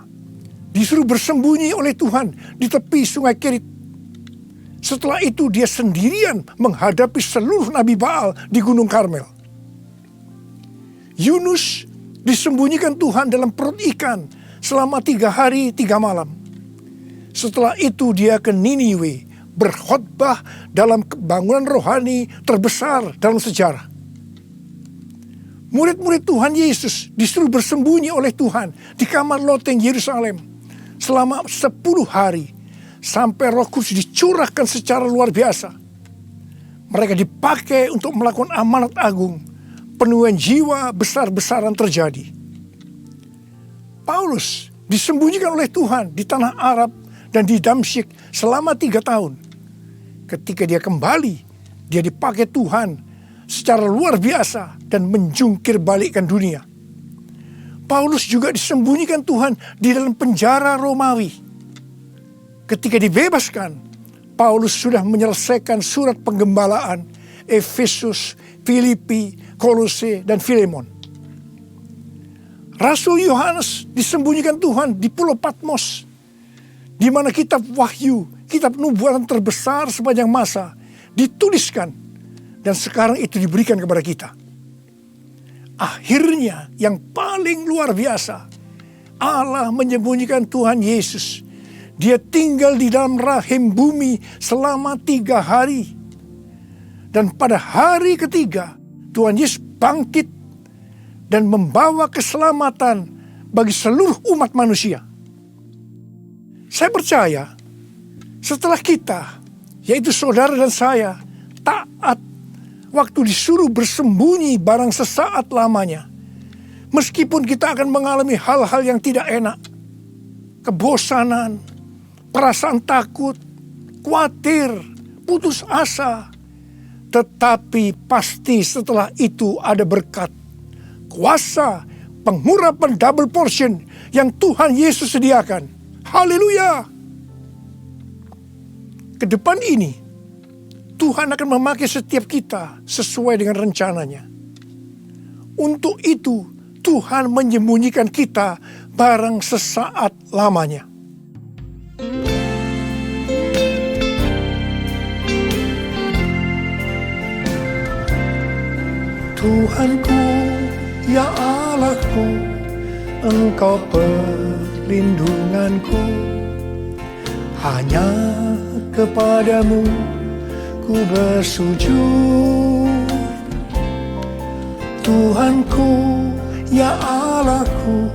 disuruh bersembunyi oleh Tuhan di tepi sungai Kerit. Setelah itu dia sendirian menghadapi seluruh Nabi Baal di Gunung Karmel. Yunus disembunyikan Tuhan dalam perut ikan selama 3 hari 3 malam. Setelah itu dia ke Niniwe berkhotbah dalam bangunan rohani terbesar dalam sejarah. Murid-murid Tuhan Yesus disuruh bersembunyi oleh Tuhan di kamar loteng Yerusalem selama 10 hari. Sampai Roh Kudus dicurahkan secara luar biasa. Mereka dipakai untuk melakukan amanat agung. Penuaian jiwa besar-besaran terjadi. Paulus disembunyikan oleh Tuhan di tanah Arab dan di Damsyik selama 3 tahun. Ketika dia kembali, dia dipakai Tuhan secara luar biasa dan menjungkir balikkan dunia. Paulus juga disembunyikan Tuhan di dalam penjara Romawi. Ketika dibebaskan, Paulus sudah menyelesaikan surat penggembalaan Efesus, Filipi, Kolose, dan Filemon. Rasul Yohanes disembunyikan Tuhan di Pulau Patmos, di mana kitab Wahyu, kitab nubuatan terbesar sepanjang masa, dituliskan dan sekarang itu diberikan kepada kita. Akhirnya yang paling luar biasa, Allah menyembunyikan Tuhan Yesus. Dia tinggal di dalam rahim bumi selama 3 hari. Dan pada hari ketiga, Tuhan Yesus bangkit dan membawa keselamatan bagi seluruh umat manusia. Saya percaya, setelah kita, yaitu saudara dan saya, taat waktu disuruh bersembunyi barang sesaat lamanya, meskipun kita akan mengalami hal-hal yang tidak enak, kebosanan, perasaan takut, khawatir, putus asa. Tetapi pasti setelah itu ada berkat, kuasa, pengurapan double portion yang Tuhan Yesus sediakan. Haleluya! Ke depan ini, Tuhan akan memakai setiap kita sesuai dengan rencananya. Untuk itu, Tuhan menyembunyikan kita barang sesaat lamanya. Tuhanku, ya Allahku, Engkau perlindunganku. Hanya kepadamu ku bersujud. Tuhanku, ya Allahku,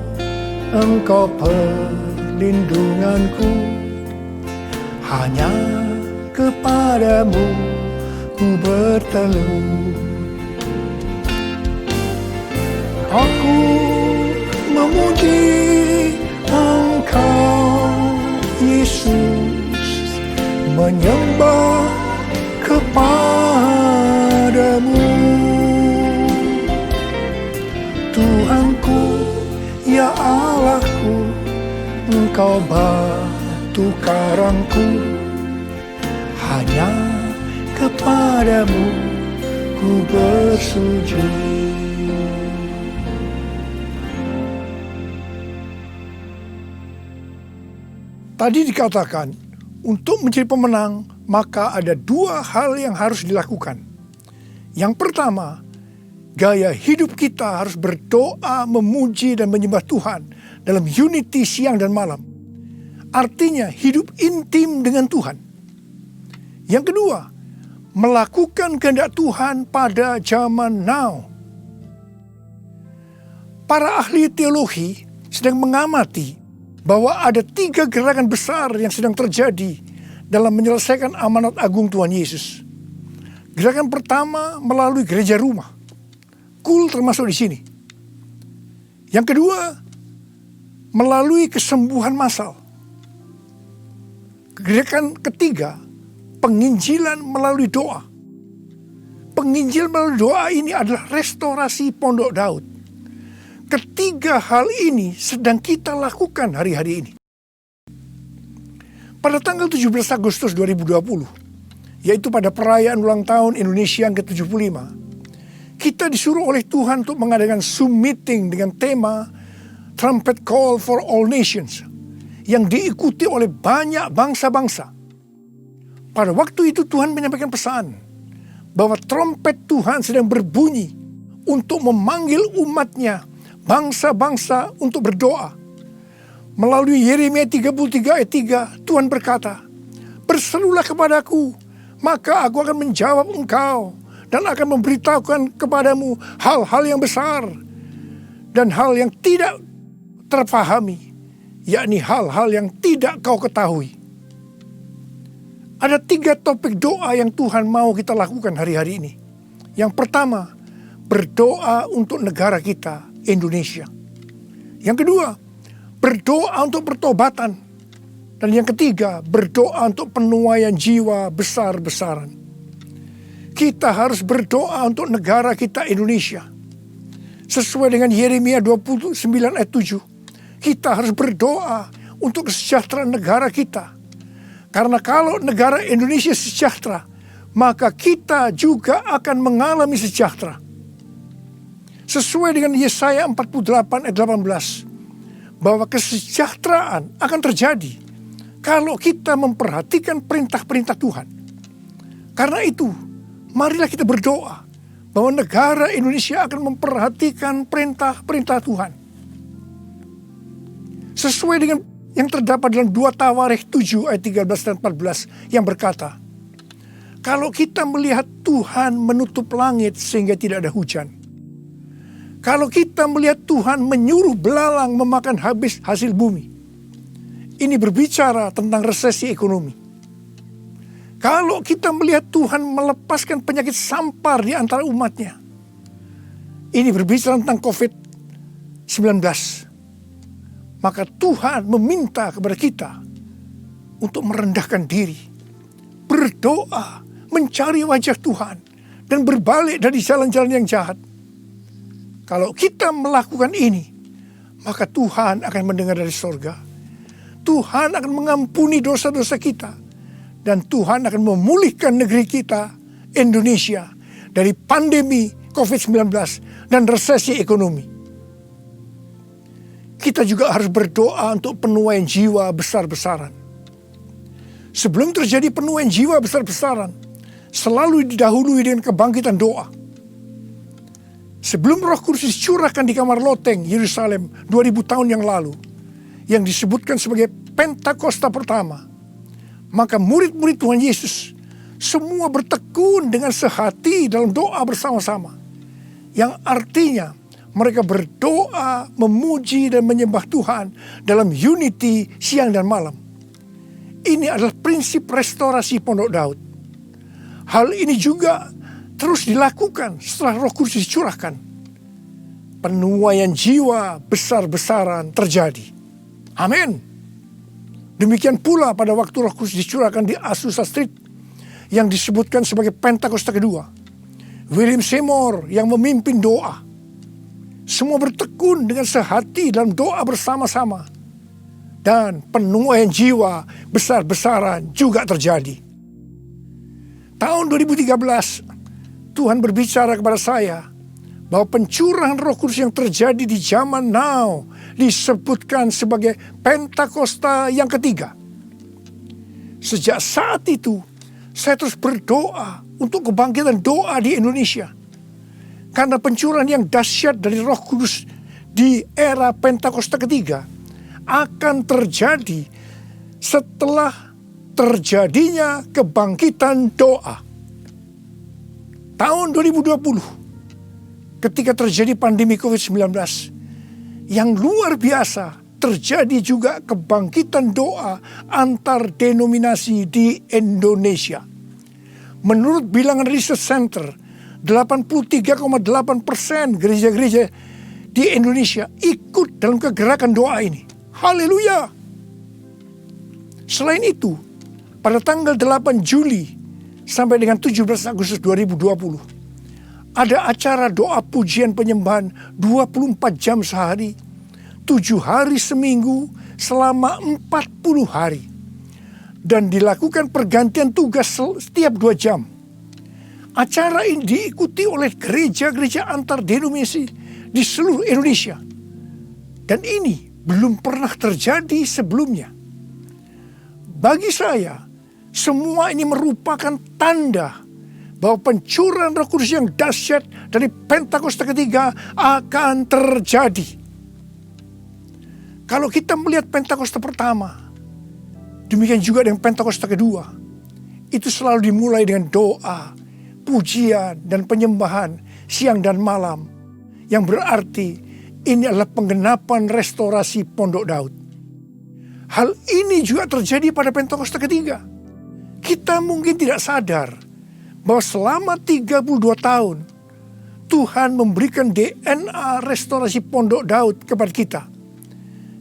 Engkau perlindunganku. Hanya kepadamu ku bertelut. Aku memuji Engkau, Yesus, menyembah kepadamu. Tuhanku, ya Allahku, Engkau batu karangku, hanya kepadamu ku bersujud. Tadi dikatakan, untuk menjadi pemenang, maka ada dua hal yang harus dilakukan. Yang pertama, gaya hidup kita harus berdoa, memuji, dan menyembah Tuhan dalam unity siang dan malam. Artinya hidup intim dengan Tuhan. Yang kedua, melakukan kehendak Tuhan pada zaman now. Para ahli teologi sedang mengamati bahwa ada 3 gerakan besar yang sedang terjadi dalam menyelesaikan amanat agung Tuhan Yesus. Gerakan pertama melalui gereja rumah. Kul termasuk di sini. Yang kedua, melalui kesembuhan massal. Gerakan ketiga, penginjilan melalui doa. Penginjilan melalui doa ini adalah restorasi Pondok Daud. Ketiga hal ini sedang kita lakukan hari-hari ini. Pada tanggal 17 Agustus 2020, yaitu pada perayaan ulang tahun Indonesia yang ke-75, kita disuruh oleh Tuhan untuk mengadakan Zoom meeting dengan tema Trumpet Call for All Nations, yang diikuti oleh banyak bangsa-bangsa. Pada waktu itu Tuhan menyampaikan pesan bahwa trompet Tuhan sedang berbunyi untuk memanggil umatnya, bangsa-bangsa, untuk berdoa. Melalui Yeremia 33 ayat 3, Tuhan berkata, "Berserulah kepadaku, maka aku akan menjawab engkau dan akan memberitahukan kepadamu hal-hal yang besar dan hal yang tidak terpahami, yakni hal-hal yang tidak kau ketahui." Ada 3 topik doa yang Tuhan mau kita lakukan hari-hari ini. Yang pertama, berdoa untuk negara kita, Indonesia. Yang kedua, berdoa untuk pertobatan. Dan yang ketiga, berdoa untuk penuaian jiwa besar-besaran. Kita harus berdoa untuk negara kita, Indonesia. Sesuai dengan Yeremia 29 ayat 7, kita harus berdoa untuk kesejahteraan negara kita. Karena kalau negara Indonesia sejahtera, maka kita juga akan mengalami sejahtera. Sesuai dengan Yesaya 48 ayat 18, bahwa kesejahteraan akan terjadi kalau kita memperhatikan perintah-perintah Tuhan. Karena itu, marilah kita berdoa bahwa negara Indonesia akan memperhatikan perintah-perintah Tuhan. Sesuai dengan yang terdapat dalam 2 Tawarikh 7 ayat 13 dan 14 yang berkata, kalau kita melihat Tuhan menutup langit sehingga tidak ada hujan, kalau kita melihat Tuhan menyuruh belalang memakan habis hasil bumi, ini berbicara tentang resesi ekonomi. Kalau kita melihat Tuhan melepaskan penyakit sampar di antara umatnya, ini berbicara tentang COVID-19. Maka Tuhan meminta kepada kita untuk merendahkan diri, berdoa, mencari wajah Tuhan, dan berbalik dari jalan-jalan yang jahat. Kalau kita melakukan ini, maka Tuhan akan mendengar dari surga. Tuhan akan mengampuni dosa-dosa kita. Dan Tuhan akan memulihkan negeri kita, Indonesia, dari pandemi COVID-19 dan resesi ekonomi. Kita juga harus berdoa untuk penuaian jiwa besar-besaran. Sebelum terjadi penuaian jiwa besar-besaran, selalu didahului dengan kebangkitan doa. Sebelum Roh Kudus dicurahkan di kamar loteng Yerusalem 2000 tahun yang lalu, yang disebutkan sebagai Pentakosta pertama, maka murid-murid Tuhan Yesus semua bertekun dengan sehati dalam doa bersama-sama, yang artinya mereka berdoa, memuji dan menyembah Tuhan dalam unity siang dan malam. Ini adalah prinsip restorasi Pondok Daud. Hal ini juga terus dilakukan setelah Roh Kudus dicurahkan. Penuaian jiwa besar-besaran terjadi. Amin. Demikian pula pada waktu Roh Kudus dicurahkan di Azusa Street yang disebutkan sebagai Pentakosta kedua. William Seymour yang memimpin doa. Semua bertekun dengan sehati dalam doa bersama-sama. dan penuaian jiwa besar-besaran juga terjadi. Tahun 2013, Tuhan berbicara kepada saya bahwa pencurahan Roh Kudus yang terjadi di zaman now disebutkan sebagai Pentakosta yang ketiga. Sejak saat itu, saya terus berdoa untuk kebangkitan doa di Indonesia. Karena pencurahan yang dahsyat dari Roh Kudus di era Pentakosta ketiga akan terjadi setelah terjadinya kebangkitan doa. Tahun 2020, ketika terjadi pandemi COVID-19, yang luar biasa, terjadi juga kebangkitan doa antar denominasi di Indonesia. Menurut bilangan Research Center, 83,8% gereja-gereja di Indonesia ikut dalam kegerakan doa ini. Haleluya! Selain itu, pada tanggal 8 Juli sampai dengan 17 Agustus 2020, ada acara doa pujian penyembahan 24 jam sehari, 7 hari seminggu, selama 40 hari. Dan dilakukan pergantian tugas setiap 2 jam. Acara ini diikuti oleh gereja-gereja antar denominasi di seluruh Indonesia. Dan ini belum pernah terjadi sebelumnya. Bagi saya, semua ini merupakan tanda bahwa pencurahan Roh Kudus yang dahsyat dari Pentakosta ketiga akan terjadi. Kalau kita melihat Pentakosta pertama, demikian juga dengan Pentakosta kedua, itu selalu dimulai dengan doa, pujian, dan penyembahan siang dan malam, yang berarti ini adalah penggenapan restorasi Pondok Daud. Hal ini juga terjadi pada Pentakosta ketiga. Kita mungkin tidak sadar bahwa selama 32 tahun Tuhan memberikan DNA restorasi Pondok Daud kepada kita.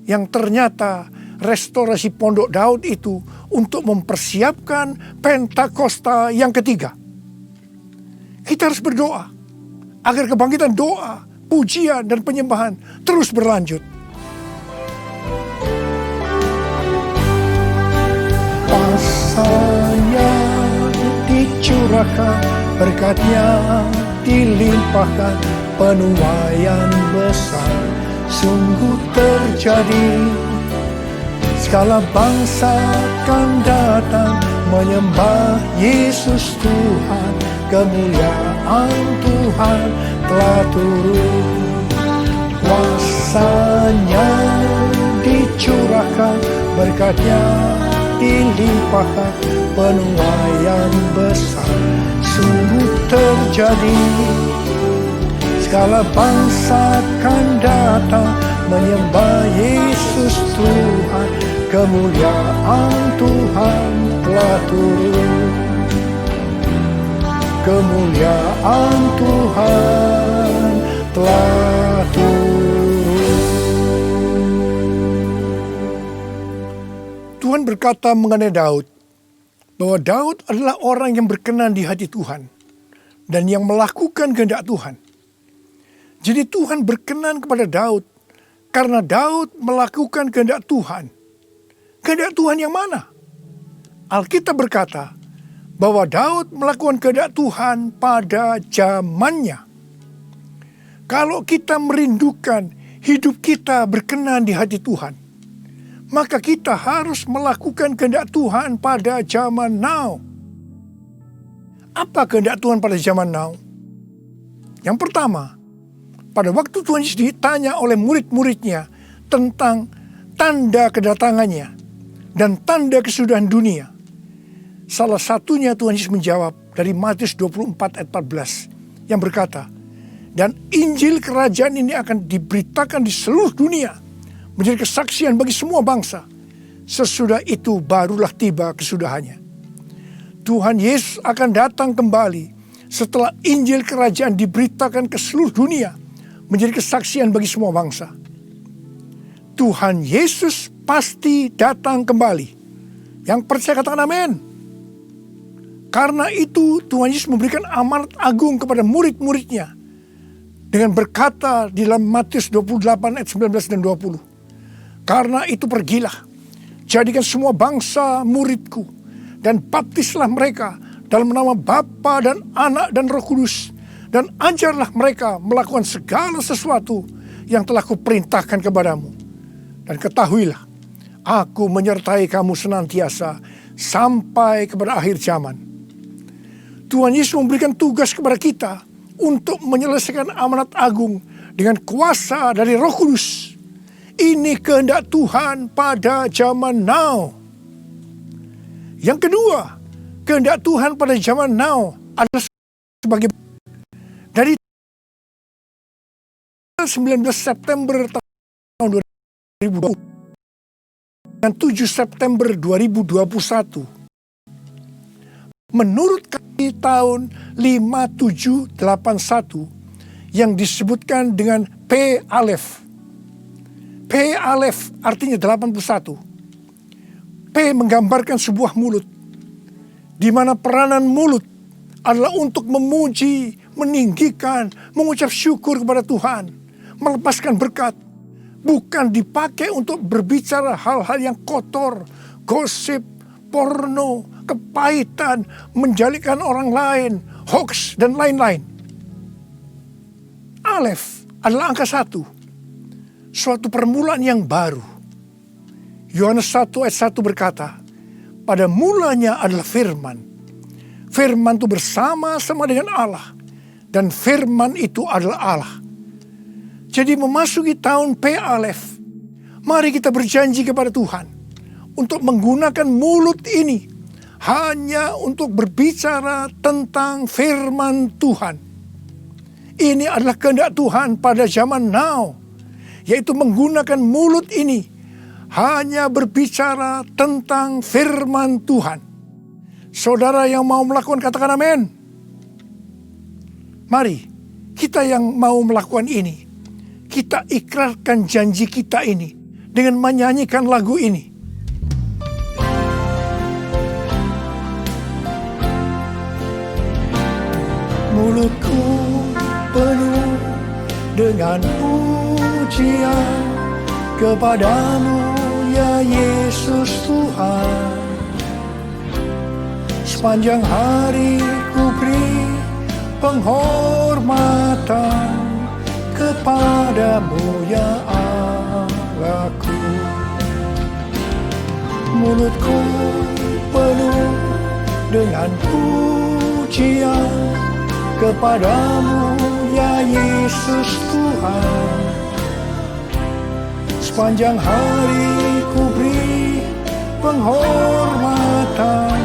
Yang ternyata restorasi Pondok Daud itu untuk mempersiapkan Pentakosta yang ketiga. Kita harus berdoa agar kebangkitan doa, pujian, dan penyembahan terus berlanjut. Pasanya dicurahkan, berkatnya dilimpahkan, penuaian besar sungguh terjadi. Segala bangsa akan datang menyembah Yesus Tuhan, kemuliaan Tuhan telah turun. Kuasanya dicurahkan, berkatnya dilimpahkan, penuaian besar sungguh terjadi. Segala bangsa akan datang menyembah Yesus Tuhan, kemuliaan Tuhan telah turun. Kemuliaan Tuhan telah turun. Tuhan berkata mengenai Daud, bahwa Daud adalah orang yang berkenan di hati Tuhan dan yang melakukan kehendak Tuhan. Jadi Tuhan berkenan kepada Daud karena Daud melakukan kehendak Tuhan. Kehendak Tuhan yang mana? Alkitab berkata bahwa Daud melakukan kehendak Tuhan pada zamannya. Kalau kita merindukan hidup kita berkenan di hati Tuhan, maka kita harus melakukan kehendak Tuhan pada zaman now. Apa kehendak Tuhan pada zaman now? Yang pertama, pada waktu Tuhan Yesus ditanya oleh murid-muridnya tentang tanda kedatangannya dan tanda kesudahan dunia, salah satunya Tuhan Yesus menjawab dari Matius 24 ayat 14 yang berkata, dan Injil kerajaan ini akan diberitakan di seluruh dunia menjadi kesaksian bagi semua bangsa. Sesudah itu barulah tiba kesudahannya. Tuhan Yesus akan datang kembali setelah Injil kerajaan diberitakan ke seluruh dunia menjadi kesaksian bagi semua bangsa. Tuhan Yesus pasti datang kembali. Yang percaya katakan amin. Karena itu Tuhan Yesus memberikan amanat agung kepada murid-muridnya dengan berkata di dalam Matius 28 ayat 19 dan 20. Karena itu pergilah, jadikan semua bangsa muridku, dan baptislah mereka dalam nama Bapa dan Anak dan Roh Kudus, dan ajarlah mereka melakukan segala sesuatu yang telah kuperintahkan kepadamu. Dan ketahuilah, aku menyertai kamu senantiasa sampai kepada akhir zaman. Tuhan Yesus memberikan tugas kepada kita untuk menyelesaikan amanat agung dengan kuasa dari Roh Kudus. Ini kehendak Tuhan pada zaman now. Yang kedua, kehendak Tuhan pada zaman now adalah sebagai dari 19 September tahun 2020 dan 7 September 2021. Menurut kami tahun 5781 yang disebutkan dengan P Aleph. P Aleph artinya 81. P menggambarkan sebuah mulut, di mana peranan mulut adalah untuk memuji, meninggikan, mengucap syukur kepada Tuhan, melepaskan berkat, bukan dipakai untuk berbicara hal-hal yang kotor, gosip, porno, kepahitan, menjalikan orang lain, hoax, dan lain-lain. Aleph adalah angka 1. Suatu permulaan yang baru. Yohanes 1 ayat 1 berkata, pada mulanya adalah firman. Firman itu bersama-sama dengan Allah. Dan firman itu adalah Allah. Jadi memasuki tahun P Aleph, mari kita berjanji kepada Tuhan untuk menggunakan mulut ini hanya untuk berbicara tentang firman Tuhan. Ini adalah kehendak Tuhan pada zaman now, yaitu menggunakan mulut ini hanya berbicara tentang firman Tuhan. Saudara yang mau melakukan, katakan amin. Mari kita yang mau melakukan ini, kita ikrarkan janji kita ini dengan menyanyikan lagu ini. Mulutku penuh dengan pujian kepadamu ya Yesus Tuhan. Sepanjang hari ku beri penghormatan kepadamu ya Allahku. Mulutku penuh dengan pujian kepadamu ya Yesus Tuhan. Sepanjang hari ku beri penghormatan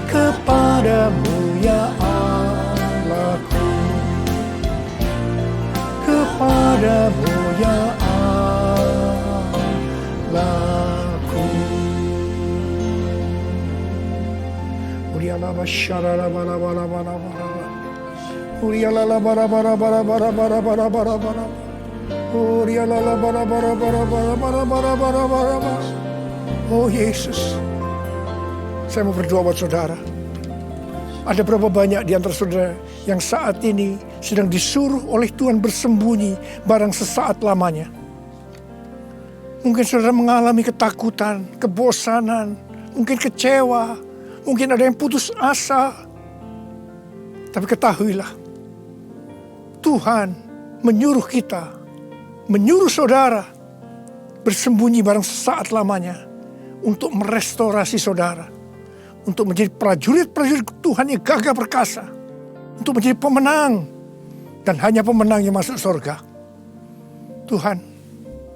kepadamu ya Allahku. Kepadamu ya Allahku. Uriala basyara bala bala bala bala. Uriala bara bara bara bara bara bara bara bara. Uriala bara bara bara bara bara bara bara bara. Oh Yesus, saya mau berdoa buat saudara. Ada berapa banyak di antara saudara yang saat ini sedang disuruh oleh Tuhan bersembunyi barang sesaat lamanya. Mungkin saudara mengalami ketakutan, kebosanan, mungkin kecewa, mungkin ada yang putus asa. Tapi ketahuilah, Tuhan menyuruh kita, menyuruh saudara bersembunyi barang sesaat lamanya untuk merestorasi saudara, untuk menjadi prajurit-prajurit Tuhan yang gagah perkasa, untuk menjadi pemenang, dan hanya pemenang yang masuk surga. Tuhan,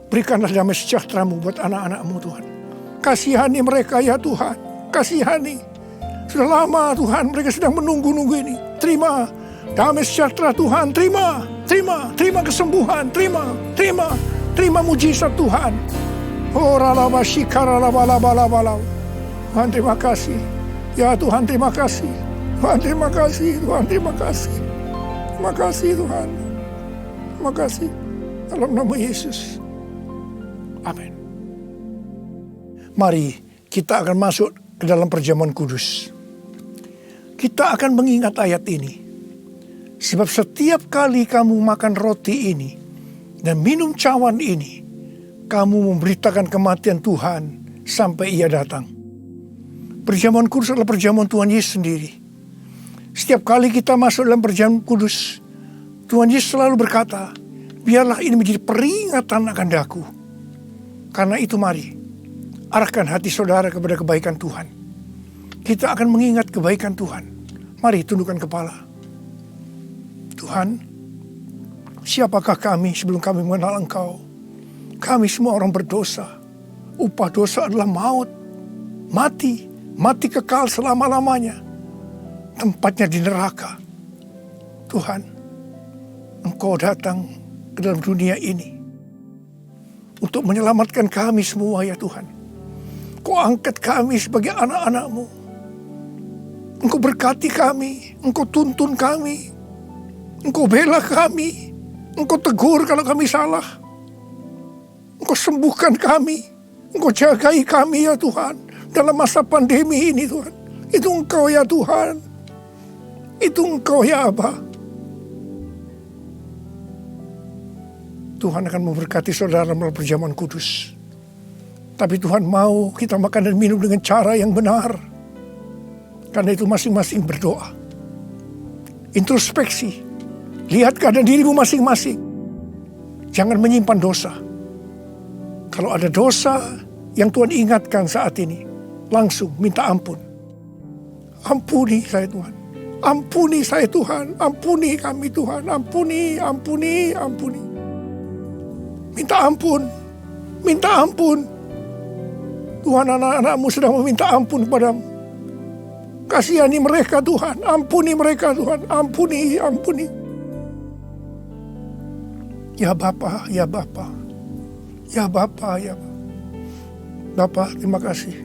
berikanlah damai sejahtera-Mu buat anak-anak-Mu Tuhan. Kasihani mereka ya Tuhan, kasihani. Sudah lama Tuhan mereka sedang menunggu-nunggu ini. Terima damai sejahtera Tuhan, terima kesembuhan, terima mujizat Tuhan. Oh ralaba shikara laba laba laba laba. Tuhan terima kasih. Ya Tuhan terima kasih. Tuhan terima kasih. Tuhan terima kasih. Terima kasih Tuhan. Terima kasih. Dalam nama Yesus. Amin. Mari kita akan masuk ke dalam perjamuan kudus. Kita akan mengingat ayat ini. Sebab setiap kali kamu makan roti ini dan minum cawan ini, kamu memberitakan kematian Tuhan sampai ia datang. Perjamuan kudus adalah perjamuan Tuhan Yesus sendiri. Setiap kali kita masuk dalam perjamuan kudus, Tuhan Yesus selalu berkata, biarlah ini menjadi peringatan akan daku. Karena itu mari, arahkan hati saudara kepada kebaikan Tuhan. Kita akan mengingat kebaikan Tuhan. Mari tundukkan kepala. Tuhan, siapakah kami sebelum kami mengenal Engkau? Kami semua orang berdosa. Upah dosa adalah maut. Mati kekal selama-lamanya. Tempatnya di neraka. Tuhan, Engkau datang ke dalam dunia ini untuk menyelamatkan kami semua ya Tuhan. Kau angkat kami sebagai anak-anak-Mu. Engkau berkati kami, Engkau tuntun kami, Engkau bela kami, Engkau tegur kalau kami salah. Engkau sembuhkan kami, Engkau jagai kami ya Tuhan. Dalam masa pandemi ini Tuhan. Itu Engkau ya Tuhan. Itu Engkau ya Aba. Tuhan akan memberkati saudara melalui perjamuan kudus. Tapi Tuhan mau kita makan dan minum dengan cara yang benar. Karena itu masing-masing berdoa. Introspeksi. Lihat keadaan dirimu masing-masing. Jangan menyimpan dosa. Kalau ada dosa yang Tuhan ingatkan saat ini, langsung minta ampun. Ampuni saya Tuhan. Ampuni saya Tuhan. Ampuni kami Tuhan. Ampuni. Minta ampun. Minta ampun. Tuhan, anak-anak-Mu sedang meminta ampun kepadamu. Kasihani mereka Tuhan. Ampuni mereka Tuhan. Ampuni. Ya Bapa, ya Bapa. Ya Bapa, ya Bapa. Bapa, terima kasih.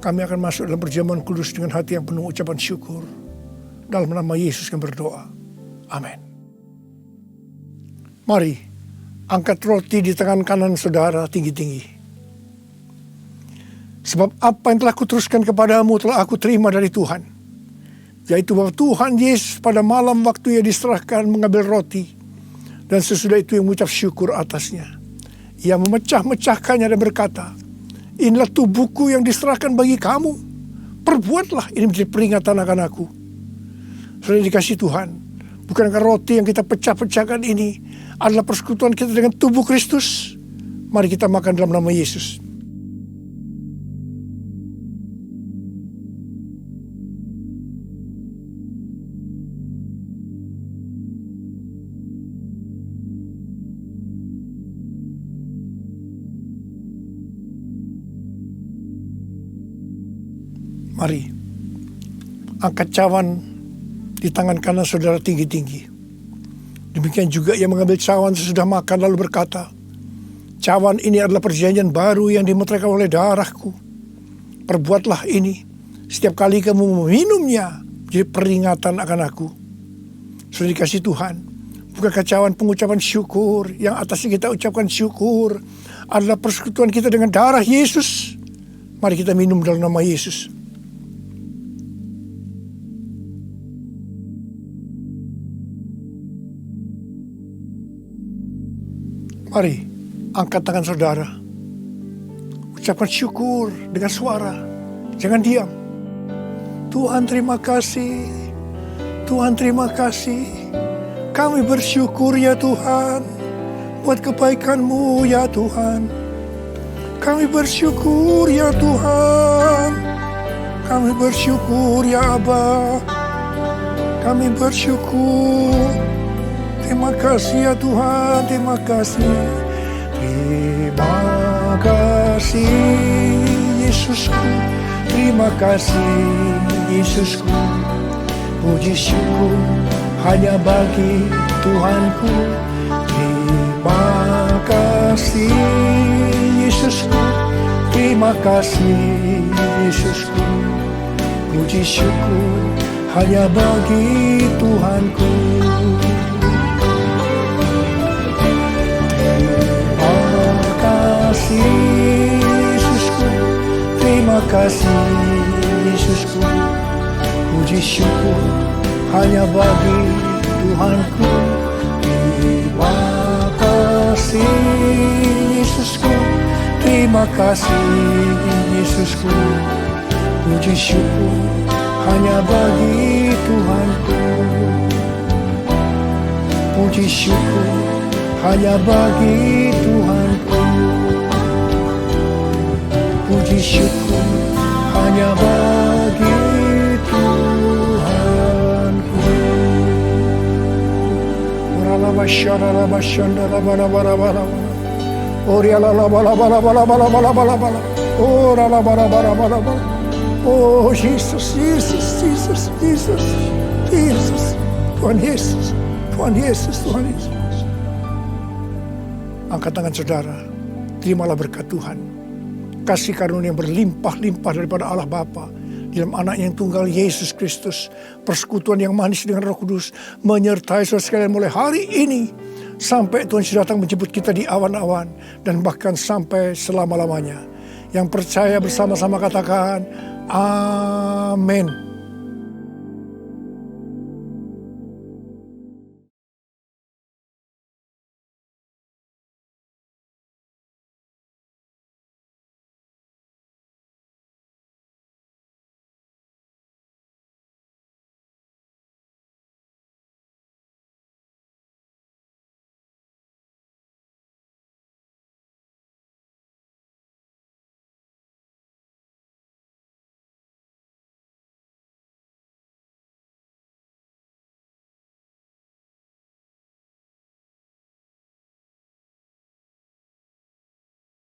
Kami akan masuk dalam perjamuan kudus dengan hati yang penuh ucapan syukur. Dalam nama Yesus kami berdoa. Amin. Mari, angkat roti di tangan kanan saudara tinggi-tinggi. Sebab apa yang telah kuteruskan kepadamu telah aku terima dari Tuhan. Yaitu bahwa Tuhan Yesus pada malam waktu ia diserahkan mengambil roti. Dan sesudah itu ia mengucap syukur atasnya. Ia memecah-mecahkannya dan berkata, inilah tubuhku yang diserahkan bagi kamu. Perbuatlah ini menjadi peringatan akan aku. Saudara dikasih Tuhan, bukankah roti yang kita pecah-pecahkan ini adalah persekutuan kita dengan tubuh Kristus? Mari kita makan dalam nama Yesus. Mari, angkat cawan di tangan kanan saudara tinggi-tinggi. Demikian juga ia mengambil cawan sesudah makan lalu berkata, cawan ini adalah perjanjian baru yang dimeteraikan oleh darahku. Perbuatlah ini setiap kali kamu meminumnya, jadi peringatan akan aku. Sudah dikasih Tuhan, bukankah cawan pengucapan syukur yang atasnya kita ucapkan syukur adalah persekutuan kita dengan darah Yesus? Mari kita minum dalam nama Yesus. Mari, angkat tangan saudara. Ucapkan syukur dengan suara. Jangan diam. Tuhan terima kasih. Tuhan terima kasih. Kami bersyukur ya Tuhan. Buat kebaikan-Mu ya Tuhan. Kami bersyukur ya Tuhan. Kami bersyukur ya Aba. Kami bersyukur. Terima kasih ya Tuhan, terima kasih. Terima kasih Yesusku. Terima kasih Yesusku. Puji syukur hanya bagi Tuhanku. Terima kasih Yesusku. Terima kasih Yesusku. Puji syukur hanya bagi Tuhanku. Yesusku, terima kasih Yesusku. Puji syukur hanya bagi Tuhanku. Terima kasih Yesusku. Terima terima kasih Yesusku. Puji syukur hanya bagi Tuhanku. Puji syukur hanya bagi Tuhanku. Puji syukur hanya bagi Tuhanku. Oh Yesus, Yesus, Yesus, Yesus, Yesus, Tuhan Yesus, Tuhan Yesus, Tuhan Yesus. Angkat tangan saudara, terimalah berkat Tuhan. Kasih karunia yang berlimpah-limpah daripada Allah Bapa dalam anak yang tunggal Yesus Kristus. Persekutuan yang manis dengan Roh Kudus menyertai saudara sekalian mulai hari ini sampai Tuhan sudah datang menjemput kita di awan-awan dan bahkan sampai selama-lamanya. Yang percaya bersama-sama katakan amin.